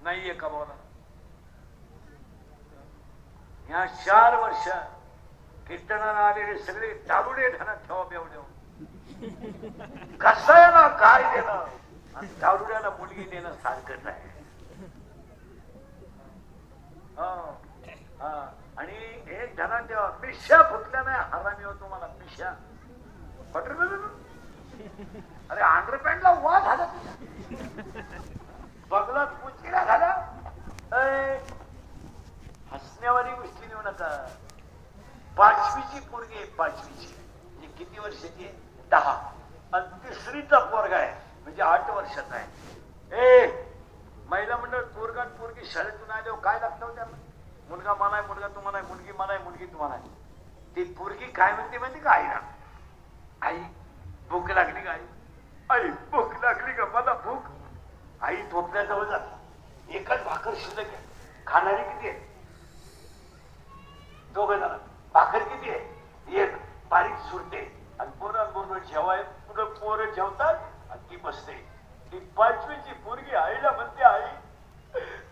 नाहीये का बोला? या 4 वर्षात कीर्तनाला आलेले सगळे दारुडे ध्यानात ठेवा बेवडेव. कसायला काय देणं आणि दारुड्याला मुलगी देणं सारखंच आहे. आणि एक ध्यानात ठेवा पिशा फुटल्या नाही हरामी होतो मला पिशा अरे अंडरपॅन्टला वा झाला बगलात पुचीला झाला. हसण्यावारी गोष्टी नेऊ नका. 5वीची पोरगी आहे 5वीची म्हणजे किती वर्षाची आहे? 10. आणि 3रीचा पोरगा आहे म्हणजे 8 वर्षाचा आहे. महिला मंडळ पोरगा पोरगी शाळेतून आल्यावर काय लागतं त्यांना? मुलगा मला आहे, मुलगा तुम्हाला आहे, मुलगी मला आहे, मुलगी तुम्हाला आहे. ती पोरगी काय म्हणते माहिती का आईला? आई भूक लागली का? आई भूक लागली का? मला भूक. आई झोपण्याजवळ जाते. एकच भाकर शिल्लक आहे. खाणारी किती आहे? 2 जण. भाकर किती आहे? 1. बारीक सुरते आणि पोरांबरोबर जेवाय पुढं पोरं जेवतात आणि ती बसते. ती 5वीची पोरगी आईला म्हणते आई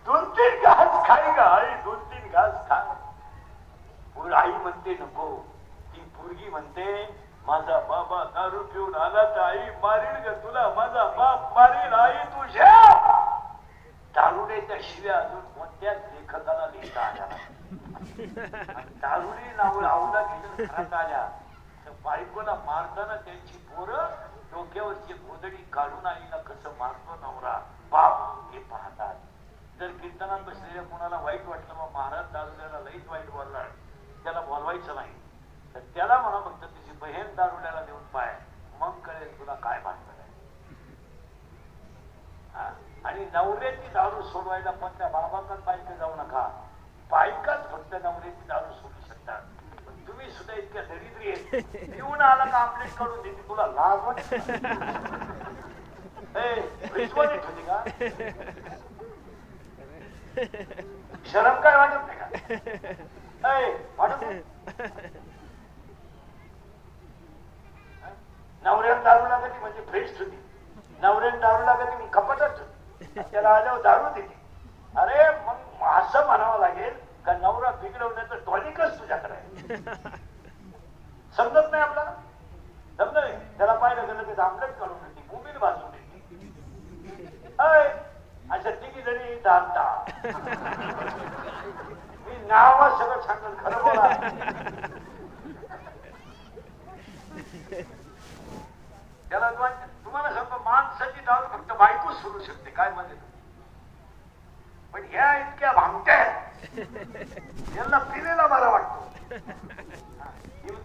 2-3 घास खाई का? आई 2-3 घास खा. आई म्हणते नको. ती पोरगी म्हणते माझा बाबा दारू पिऊन आला तर आई मारील ग तुला, माझा बाप मारील. आई तुझ्या दारुडेच्या शिव्या अजून कोणत्याच लेखकाला लिहिता आल्या. दारुडी नाव आवला की घरात आल्या तर बायकोला मारताना त्यांची पोरं डोक्यावरची गोदडी काढून आईला कसं मारतो नवरा बाप हे पाहतात. जर कीर्तनात बसलेल्या कोणाला वाईट वाटलं मग महाराज दारुड्याला लईच वाईट बोलणार, त्याला बोलवायचं नाही तर त्याला म्हणा फक्त तुझी बहीण दारुड्याला देऊन पाय, मग कळेल तुला काय भांडण आहे. आणि नवऱ्याची दारू सोडवायला पण त्या बाबाकडे बायका जाऊ नका. बायकाच फक्त नवऱ्याची दारू सोडू शकतात. पण तुम्ही सुद्धा इतक्या दरिद्री आहेत. पिऊन आला का आपले कडून देते तुला लाज वाटते? फ्रीजमध्ये ठेवली का? शरम काय वाटत नाही का? वाटत नाही? नवऱ्याला दारू लागत म्हणजे फ्रीज ठेवली, नवऱ्याला दारू लागत मी कपाटात ठेवली, त्याला आल्यावर दारू देते. अरे मग असं म्हणावं लागेल का नवरा बिघडवण्याचं टॉनिकच तुझ्याकडे आहे. समजत नाही आपल्याला, समजत नाही. त्याला पाहिलं गेलं ते आमलेट काढून देते, मोबाईल भाजून देते. अशा तिघी जणी दाबता. मी नाव सगळं सांगेल, खरं बोला. त्याला तुम्हाला सांगतो माणसाची दारू फक्त बायको सोडू शकते, काय म्हणजे. पण ह्या इतक्या भामट्या यांना पिलेला बरा वाटतो.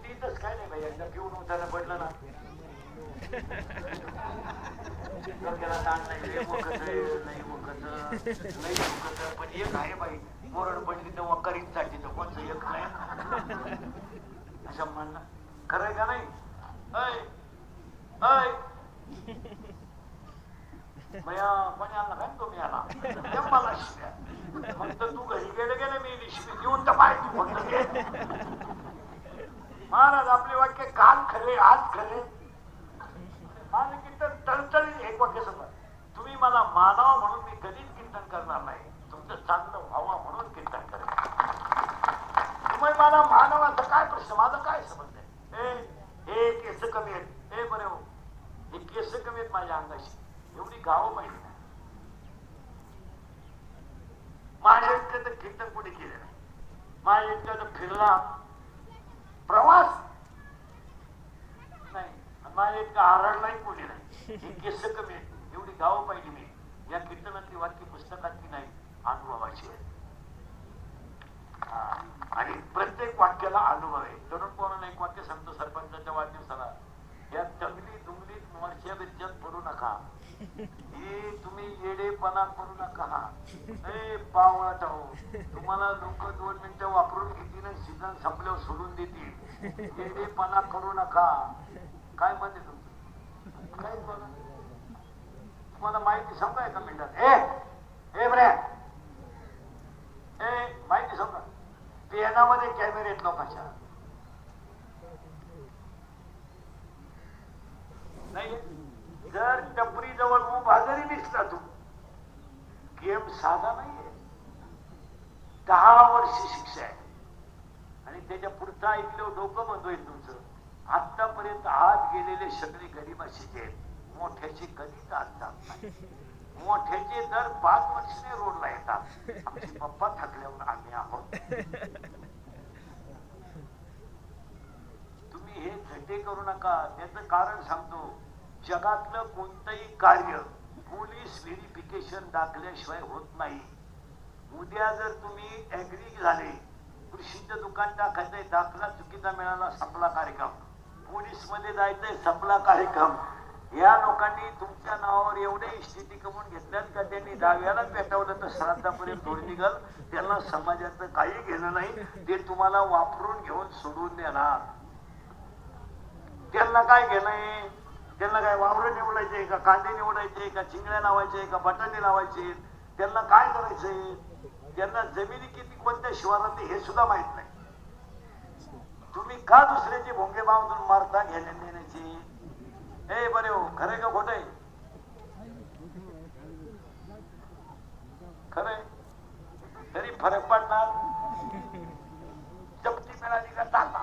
तीच काय नाही भाई, एकदा पिऊन उठायला पडलं ना त्याला ताण नाही, लय मोकत नाही मोकत नाही मोकत. पण एक आहे बाई, मोरड पडली तर वकारीत साठी तर कोणचं एक नाही असं म्हणणं खरंय का नाही. भैया कोणी आणला काय तुम्ही आला मला शिव्या फक्त तू घरी गेले मी शिवी देऊन तर माहिती फक्त. महाराज आपले वाक्य काल खरे आज खरे. माझं कीर्तन तळतळी एक वाक्य समजा, तुम्ही मला मानावं म्हणून मी कधीच कीर्तन करणार नाही, तुमचं चांगलं व्हावं म्हणून कीर्तन करेल. तुम्ही मला मानवाचा काय प्रश्न, माझा काय संबंध आहे. हे केस कमी आहेत, हे बरे हो हे केस कमी आहेत माझ्या अंगाशी, एवढी गावं माहिती नाही. माझ्या इतकं तर कीर्तन कोणी केलं नाही, माझ्या इतकं तर फिरला प्रवास नाही, माझ्या इतकं आरडलाही कोणी नाही. ही केस कमी आहेत एवढी गावं पाहिली मी. या कीर्तनातली वाक्य पुस्तकातली नाही, अनुभवाची आहे. आणि प्रत्येक वाक्याला अनुभव आहे. तरुण पोरांना एक वाक्य सांगतो सरपंचाच्या वाढदिवसाला, या तंगली दुंगलीत मोर्च्या बिर्च्यात पडू नका, हे तुम्ही येडेपणा करू नका. पावळाट हो, तुम्हाला लोक 2 मिनिटं वापरून घेतील आणि सीझन संपल्यावर सोडून देतील. येडेपणा करू नका. काय म्हणते तुमचं काय बोला, तुम्हाला माहिती सांगा एका मिनिटात. ए बऱ्या माहिती सांगा, पेनामध्ये कॅमेरे आहेत लोकांच्या नाही. जर टपरी जवळ उभा जरी दिसला तू, गेम साधा नाहीये, 10 वर्ष शिक्षा आहे. आणि त्याच्या पुढचा ऐकलं डोकं बंद होईल तुमचं. आतापर्यंत आत गेलेले सगळे गरीबाशीचे आहेत, मोठ्याचे कधीच आत जात नाही. मोठ्याचे दर 5 वर्षाने रोडला येतात. आमचे पप्पा थकल्यावर आम्ही आहोत. तुम्ही हे झटे करू नका. त्याचं कारण सांगतो, जगातलं कोणतंही कार्य पोलीस व्हेरिफिकेशन दाखल्याशिवाय होत नाही. उद्या जर तुम्ही ऍग्री झाले, कृषीचं दुकान टाकायचंय, दाखला चुकीचा मिळाला, संपला कार्यक्रम. पोलीस मध्ये जायचंय, संपला कार्यक्रम. या लोकांनी तुमच्या नावावर एवढे स्थिती कमवून घेतल्यात का त्यांनी डाव्याला पेटवलं तर श्राद्धापर्यंत थोडी निघाल. त्यांना समाजाचं काही घेणं नाही, ते तुम्हाला वापरून घेऊन सोडून देणार. त्यांना काय घेणं, त्यांना काय वावर निवडायचे का, कांदे निवडायचे का, चिंगड्या लावायचे का, बटाटे लावायचे, त्यांना काय करायचंय, त्यांना जमिनी किती कोणत्या शिवारात हे सुद्धा माहित नाही. तुम्ही का दुसऱ्याचे भोंगे बांधून मारता घेण्या देण्याची. बरे हो, खरंय का खोटंय, खरंय तरी फरक पडणार. चपटी मिळाली का टाका.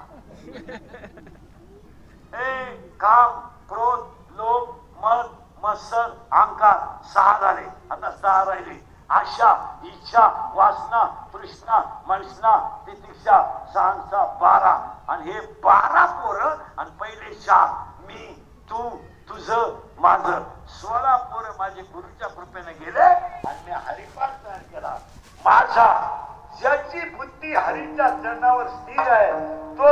काम, क्रोध, लोभ, मद, मत्सर, अहंकार 6 झाले, आता 6 राहिले. आशा, इच्छा, वासना, तृष्णा, मनसना, तितिक्षा, सहनसा 12. आणि हे 12 पोरं आणि पहिले 4 मी, तू, तुझं, माझं 16 पोरं माझे गुरुच्या कृपेने गेले आणि मी हरिपाठ तयार केला. माझा ज्याची बुद्धी हरीच्या चरणावर स्थिर आहे तो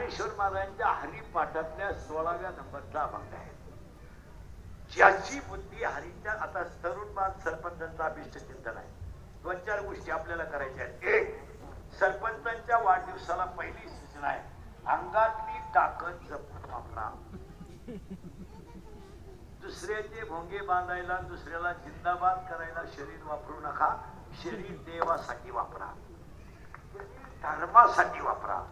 ज्ञानेश्वर महाराजांच्या हरिपाठातल्या 16व्या नंबरचा अभंग आहे. ज्याची बुद्धी हरीच्या, आता तरुण बाल सरपंचांचा अभिष्ट चिंतन आहे. 2-4 गोष्टी आपल्याला करायच्या आहेत. एक, सरपंचांच्या वाढदिवसाला पहिली सूचना आहे, अंगातली ताकद जपून वापरा. दुसऱ्याचे भोंगे बांधायला, दुसऱ्याला जिंदाबाद करायला शरीर वापरू नका. शरीर देवासाठी वापरा, धर्मासाठी वापरा,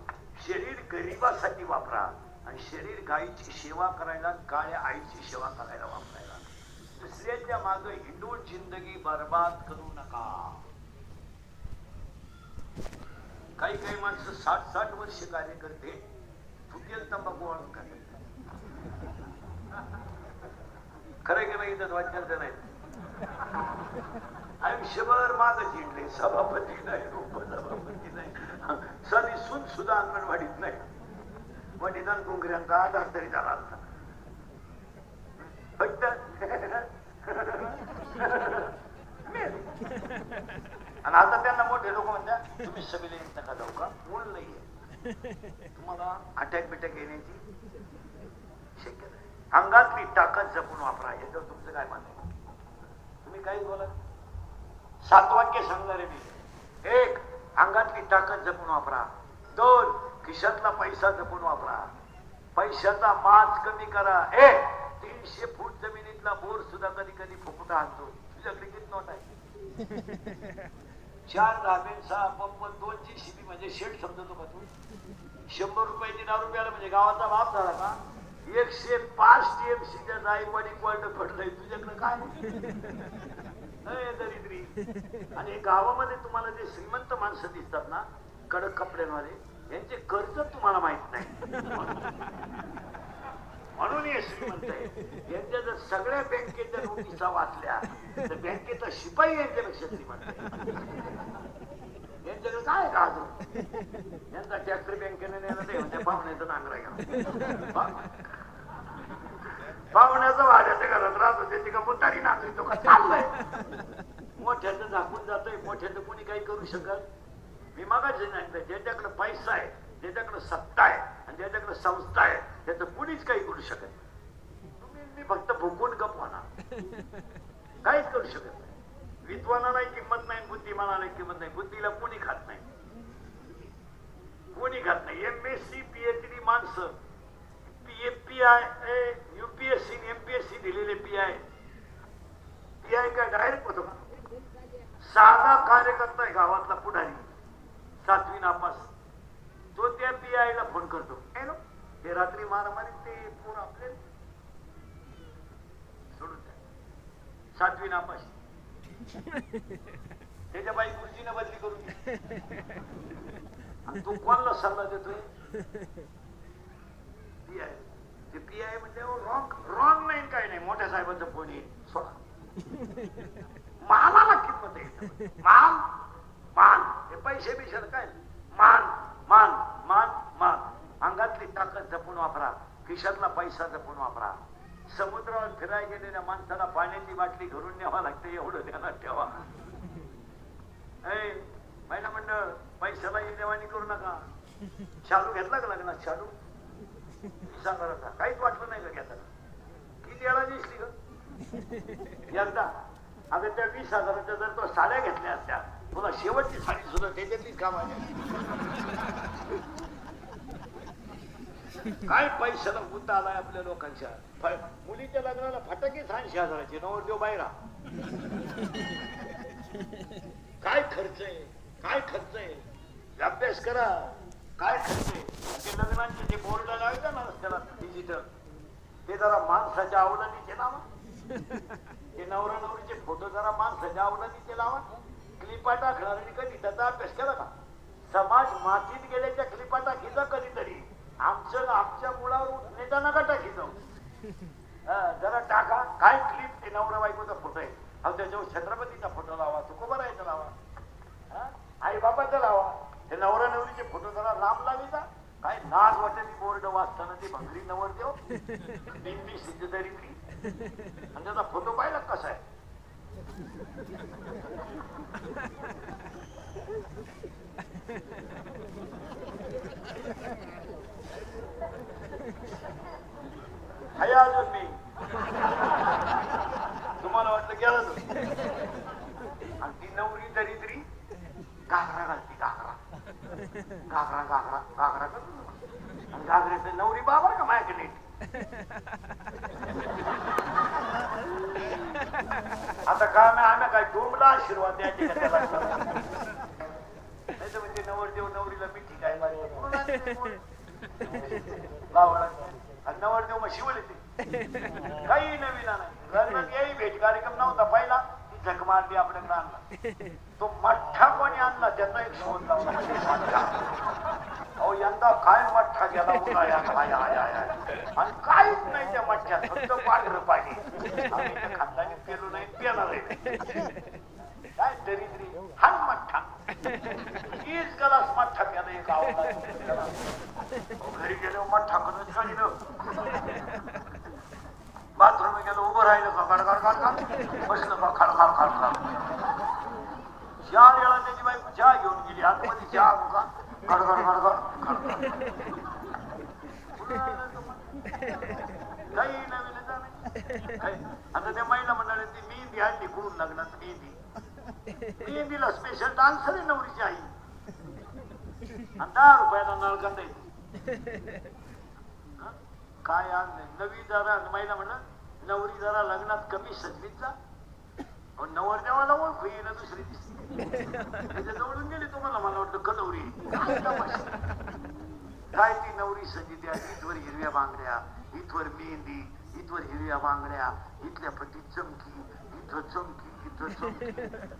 शरीर गरिबासाठी वापरा, आणि शरीर गायीची सेवा करायला, काळ्या आईची सेवा करायला वापरायला. दुसऱ्याच्या मागे हिंदू जिंदगी बर्बाद करू नका. काही काही माणसं 60-60 वर्ष कार्य करते, फुटेल तंबाखू वाढून खाते. खरं की नाही? इथं वाचायचं नाही. आयुष्यभर मागं झिंडले, सभापती नाही, उपसभापती नाही, साधी सून सुद्धा अंगणवाडीत नाही. निदान कोंगऱ्यांचा आधार तरी झाला असता. फक्त आणि आता त्यांना मोठे लोक म्हणतात, तुम्ही सभेला येत नका जाऊ का? मूळ नाहीये तुम्हाला, अटॅक बिटॅक येण्याची शक्यता आहे. अंगातली ताकद जपून वापरा. याच्यावर तुमचं काय म्हणणं आहे? तुम्ही काही बोला. 7 वाक्य सांगणार आहे मी. 1, अंगातली ताकद जपून वापरा. 2, खिशातला पैसा जपून वापरा. पैशाचा माज कमी करा. 300 फूट जमिनीतला बोर सुद्धा कधी कधी फुकुटा आणतो. तुझ्याकडे किती नोट आहे? 4 धाबे, 6 पंप, 2 JCB म्हणजे शेड समजतो का तू? 100 रुपयाची दारू प्यायला म्हणजे गावाचा बाप झाला का? 105 TMCच्या जाईवाडी कोर्ट पडलंय. तुझ्याकडे काय नाही दरिद्री. आणि गावामध्ये तुम्हाला जे श्रीमंत माणसं दिसतात ना, कडक कपड्यांवाले, यांचे कर्ज तुम्हाला माहित नाही, म्हणून हे श्रीमंत आहे. यांच्या जर सगळ्या बँकेच्या नोटिसा वाचल्या तर बँकेचा शिपाई यांच्यापेक्षा श्रीमंत आहे. यांच्याकडे काय का अजून? यांचा ट्रॅक्टर बँकेने नेला ते म्हणजे पाहुण्याचं नांगरा घ्या. पाहुण्याचं भाड्याच्या घरात राहतो, त्याची का मुतारी नांगरी तो का चाललाय. मोठ्याचं झाकून जातोय. मोठ्याचं कोणी काही करू शकत. मी मागायचं नाही. ज्याच्याकडे पैसा आहे, ज्याच्याकडे सत्ता आहे आणि ज्याच्याकडे संस्था आहे, त्याचं कुणीच काही करू शकत नाही. तुम्ही मी फक्त भुकून गप होणार, काहीच करू शकत नाही. विद्वानालाही किंमत नाही, बुद्धिमानालाही किंमत नाही. बुद्धीला कोणी खात नाही, कोणी खात नाही. MSc PhD माणसं, PI, UPSC MPSC दिलेले PI काय डायरेक्ट होतो का? साधा कार्यकर्ता आहे गावातला पुढारी, 7वी नापास, तो त्या PI ला फोन करतो. ते रात्री मारामारी ते पोर आपले सोडून द्या. 7वी नापास, त्याच्या बाई गुरुजीने बदली करून दे. आणि तू कोणाला सल्ला देतोय? PI. ते PI म्हणजे रॉंग नाही, काय नाही. मोठ्या साहेबांचं फोन येईल, सोडा. मालाला किंमत आहे. मान मान हे पैसे बिशाल काय? मान मान मान मान. अंगातली ताकद जपून वापरा. खिशातला पैसा जपून वापरा. समुद्रावर फिरायला गेलेल्या माणसाला पाण्याची बाटली घरून न्यावा लागते, एवढं ध्यानात ठेवा. महिला मंडळ, पैशाला देवाणी करू नका. शालू घेतला का लग्नात? शालू सांगा, काहीच वाटलं नाही का घेताना? किती वेळा दिसली ग? एकदा. अगं त्या 20,000च्या जर तो साड्या घेतल्या असत्या, तुला शेवटची साडी सुद्धा त्याच्यातलीच काम आहे. काय पैशाला मुद्दा आलाय आपल्या लोकांच्या. मुलीच्या लग्नाला फटाके 80,000चे, नवरदेव बाहेरा. काय खर्च आहे, काय खर्च आहे? अभ्यास करा. काय खर्च आहे? ते लग्नांचे जे बोर्ड लावायचं ना रस्त्याला डिजिटल, ते जरा माणसाच्या आवडीचे लावा. ते नवरा नवरीचे फोटो जरा माणसाच्या आवडीचे लावा. क्लिपा टाकणाऱ्यांनी कधी त्याचा अभ्यास केला का? समाज मातीत गेल्याच्या क्लिपा टाकीचा कधीतरी. आमच्या मुळावर नेता नका टाकी जाऊ. जरा टाका. काय क्लिप? ते नवरा बायकोचा फोटो आहे, अहो त्याच्यावर छत्रपतीचा फोटो लावा, तुकोबारायचा लावा, आई बाबाचा लावा. ते नवरा नवरीचे फोटो जरा लांब लावायचा. काय लाज वाटेल बोर्ड वाचताना ती भंगरी नवरदेव, बिंबी सिद्धदरीतली, आणि त्याचा फोटो पाहिला कसा आहे? घागरा घागरा घागरा कर आणि घागऱ्याचं नवरी बाबा का माझ्याकडे नीट आता काय आम्ही काय डोंबला आशीर्वाद द्यायचे का त्याला नाही तर म्हणजे नवरदेव नवरीला मिठी काय मारी लावला आणि नवरदेव मग शिवले ते काही नवीन नाही लग्नात याही भेट कार्यक्रम नव्हता पहिला ती झक मारली आपल्याकडे आणला तो मठ्ठा कोणी आणला त्याचा एक शोध लावला अहो यंदा काय मठ्ठा गेला उन्हाळ्यात आणि काहीच नाही त्या मठ्ठ्यात फक्त पांढरं पाणी आम्ही त्या खानदानी पेलो नाही पेणार आहे काय दरिद्री हा मठ्ठा हीच गलास मठ्ठा प्याला एक आवडला घरी गेलो मठ्ठा करून काढलं बाथरूम गेलो उभं राहिलं का खडखड खडखड बसलं का खडखड खडखड 4 वेळा त्याची बायको चहा घेऊन गेली आतमध्ये चहा का खडखड खडखड खडखड काही नवीन आता त्या महिला मंडळात ती मेहंदी आणली कुठून लग्नात मेहंदीला स्पेशल डान्सर आहे नवरीची आई आणि 10 रुपयाला नळका द्यायची काय आणलंय नवी जरा महिला म्हणलं नवरी जरा लग्नात कमी सजवीत जा नवरदेवाला ओळखू येईना दुसरी दिसते त्याच्या जवळून गेली तुम्हाला मला वाटतं कलवरी काय ती नवरी सजित्या इथवर हिरव्या बांगड्या इथवर मेहंदी इथवर हिरव्या बांगड्या इथल्या पट्टीत चमकी इथं चमकी इथं चमकी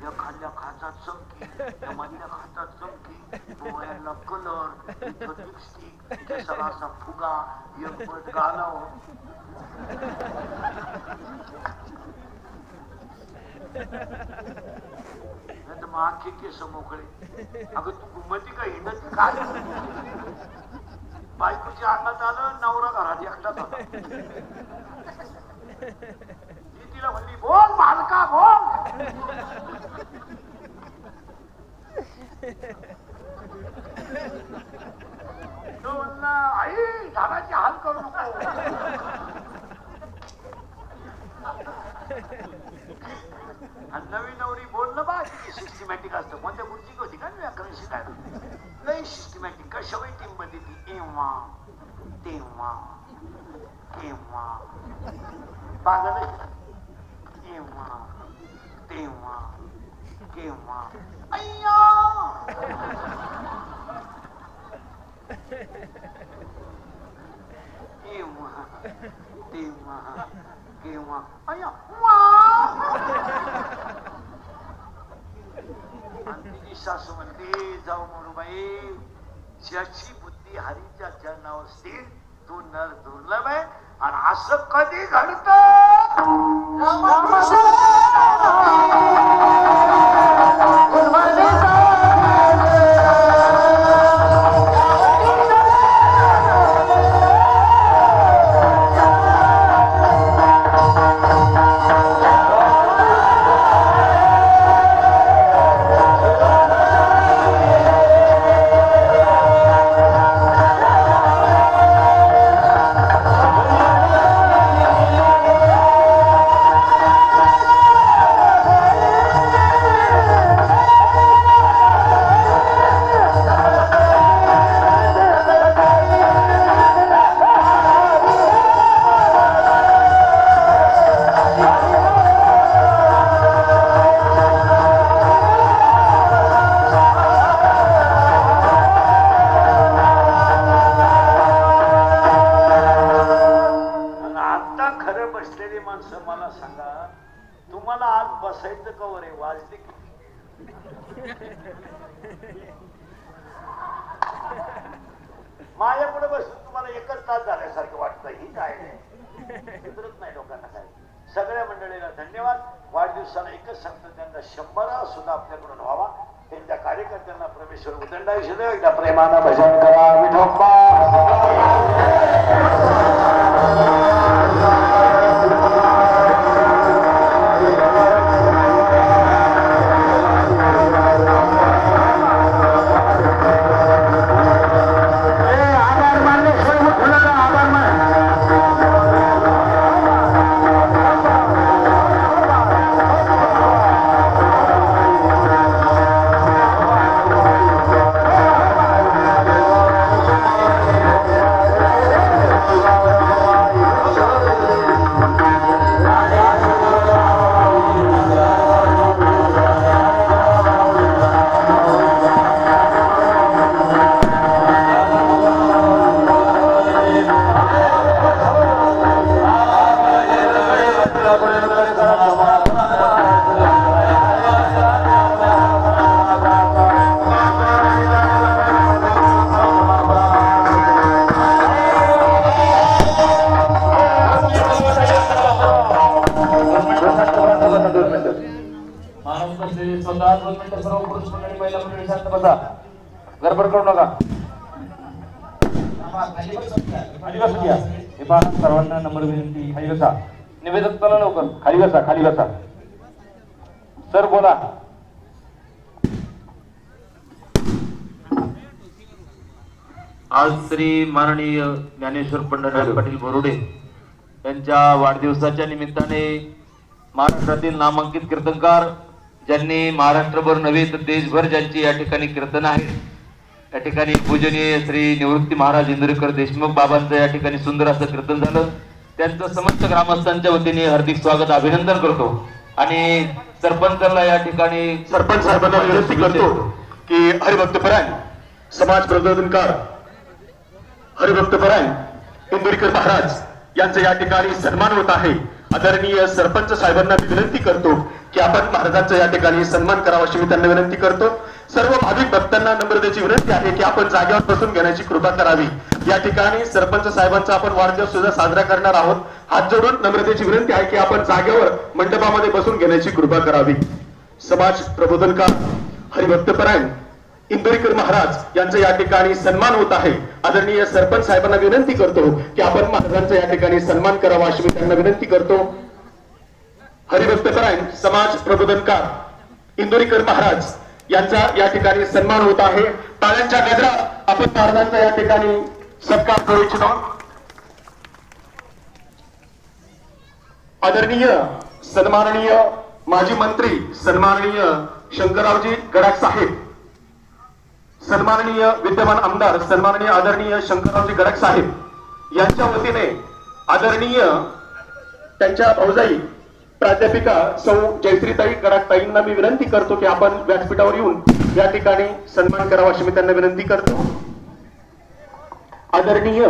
या खाल्ल्या खातात चमकी या मधल्या खातात चमकी डोळ्याला कलर इथं लिपस्टिक केसाला असा फुगा एकपट गालाव नाही तर मग आखे केस मोकळे अगं तू घुमती का हिंडत काय बायकोच्या अंगात आलं नवरा घरात एकटाच होता ती तिला म्हणली बोल मालका बोल तो म्हणला आई झाडाची हाल करू नको आणि नवीन नवरी बोलणं बा किती सिस्टमॅटिक असतं कोणत्या गुरुची होती का व्याकरण शिकायला लई सिस्टमॅटिक कशा टीम मध्ये ती एव्हा तेव्हा केव्हा पागल एव्हा तेव्हा केव्हा अय्या एव्हा तेव्हा केव्हा अय्या आणि तिची सासू म्हणते जाऊ मोरूबाई ज्याची बुद्धी हरीच्या चरणावर स्थिर तो नर दुर्लभ आहे आणि असं कधी घडत माझ्या पुढे बसून तुम्हाला एकच तास झाल्यासारखं वाटतं ही काय नाही लोकांना काय सगळ्या मंडळीला धन्यवाद वाढदिवसाला एकच सांगतो त्यांना 100 सुद्धा आपल्याकडून व्हावा त्यांच्या कार्यकर्त्यांना परमेश्वर उदंडायुष्य देव एकदा प्रेमानं भजन करा विठोबा बसा गडबड करू नका खाली बसा घ्या. हे पहा सर्वांना नंबर विनंती खाली बसा निवेदक चला लवकर खाली बसा सर बोला आज श्री माननीय ज्ञानेश्वर पंढरीनाथ पाटील बोरुडे यांच्या वाढदिवसाच्या निमित्ताने महाराष्ट्रातील नामांकित कीर्तनकार ज्यांनी महाराष्ट्रभर नव्हे तर देशभर ज्यांची या ठिकाणी कीर्तन आहे या ठिकाणी पूजनीय श्री निवृत्ती महाराज इंदुरीकर देशमुख बाबांचं या ठिकाणी सुंदर असं कीर्तन झालं त्यांचं समस्त ग्रामस्थांच्या वतीने हार्दिक स्वागत अभिनंदन करतो आणि सरपंचाला या ठिकाणी सरपंच साहेबांना विनंती करतो की हरिभक्तपरायण समाज प्रबोधनकार हरिभक्तपरायण इंदुरीकर महाराज यांचा या ठिकाणी सन्मान होत आहे. आदरणीय सरपंच साहेबांना विनंती करतो की आपण महाराजांचा या ठिकाणी सन्मान करावा अशी मी त्यांना विनंती करतो. सर्व भाविक भक्तांना नम्रतेची विनंती आहे की आपण जागेवर बसून घेण्याची कृपा करावी. या ठिकाणी सरपंच साहेबांचा आपण वाढदिवस सुद्धा साजरा करणार आहोत. हात जोडून नम्रतेची विनंती आहे की आपण जागेवर मंडपामध्ये बसून घेण्याची कृपा करावी. समाज प्रबोधनकार हरिभक्तपरायण इंदुरीकर महाराज यांचा या ठिकाणी सन्मान होत आहे. आदरणीय सरपंच साहेबांना विनंती करतो की आपण महाराजांचा या ठिकाणी सन्मान करावा अशी मी त्यांना विनंती करतो. हरिभक्तपरायण समाज प्रबोधनकार इंदुरीकर महाराज यांचा या ठिकाणी सन्मान होत आहे. टाळ्यांच्या गजरात आपण महाराजांचा या ठिकाणी सत्कार करू इच्छितो. आदरणीय सन्माननीय माजी मंत्री सन्माननीय शंकररावजी गडाख साहेब, सन्माननीय विद्यमान आमदार सन्माननीय आदरणीय शंकररावजी गडाख साहेब यांच्या वतीने आदरणीय त्यांच्या भाऊजाई प्राध्यापिका सौ जयश्रीताई गडाखताईंना मी विनंती करतो की आपण व्यासपीठावर येऊन या ठिकाणी सन्मान करावा अशी मी त्यांना विनंती करतो. आदरणीय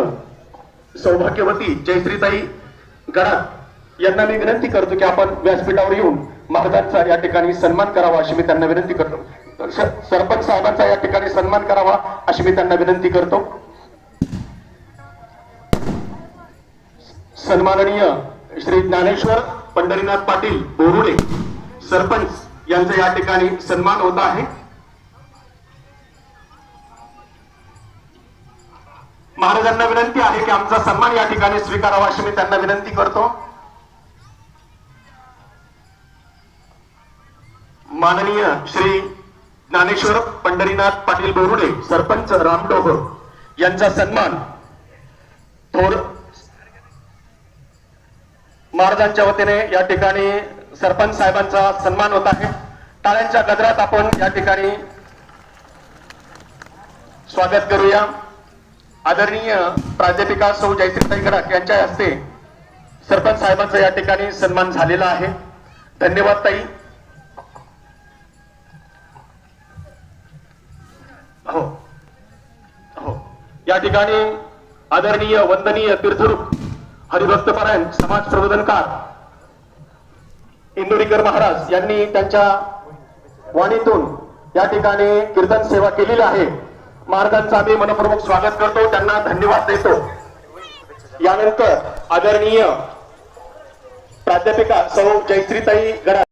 सौभाग्यवती जयश्रीताई गडाख यांना मी विनंती करतो की आपण व्यासपीठावर येऊन महाराजांचा या ठिकाणी सन्मान करावा अशी मी त्यांना विनंती करतो. सरपंच साहेबांचा या ठिकाणी सन्मान करावा अशी मी त्यांना विनंती करतो. सन्माननीय श्री ज्ञानेश्वर पंढरीनाथ पाटील बोरुडे सरपंच यांचा या ठिकाणी सन्मान होत आहे. महाराजांना विनंती आहे की आमचा सन्मान या ठिकाणी स्वीकारावा अशी मी त्यांना विनंती करतो. माननीय श्री ज्ञानेश्वर पंढरीनाथ पाटील बोरुडे सरपंच रामडोह यांचा सन्मान थोर महाराजांच्या वतीने या ठिकाणी सरपंच साहेबांचा सन्मान होत आहे. टाळ्यांच्या गजरात आपण या ठिकाणी स्वागत करूया. आदरणीय प्राध्यापिका सौ जयश्रीताई गडाख यांच्या हस्ते सरपंच साहेबांचा या ठिकाणी सन्मान झालेला आहे. धन्यवाद ताई. हो हो या ठिकाणी आदरणीय वंदनीय तीर्थरूप हरिभक्तपरायण समाज प्रबोधनकार इंदुरीकर महाराज यांनी त्यांच्या वाणीतून या ठिकाणी कीर्तन सेवा केलेली आहे. महाराजांचं आम्ही मनपूर्वक स्वागत करतो, त्यांना धन्यवाद देतो. यानंतर आदरणीय प्राध्यापिका सौ जयश्रीताई गडाख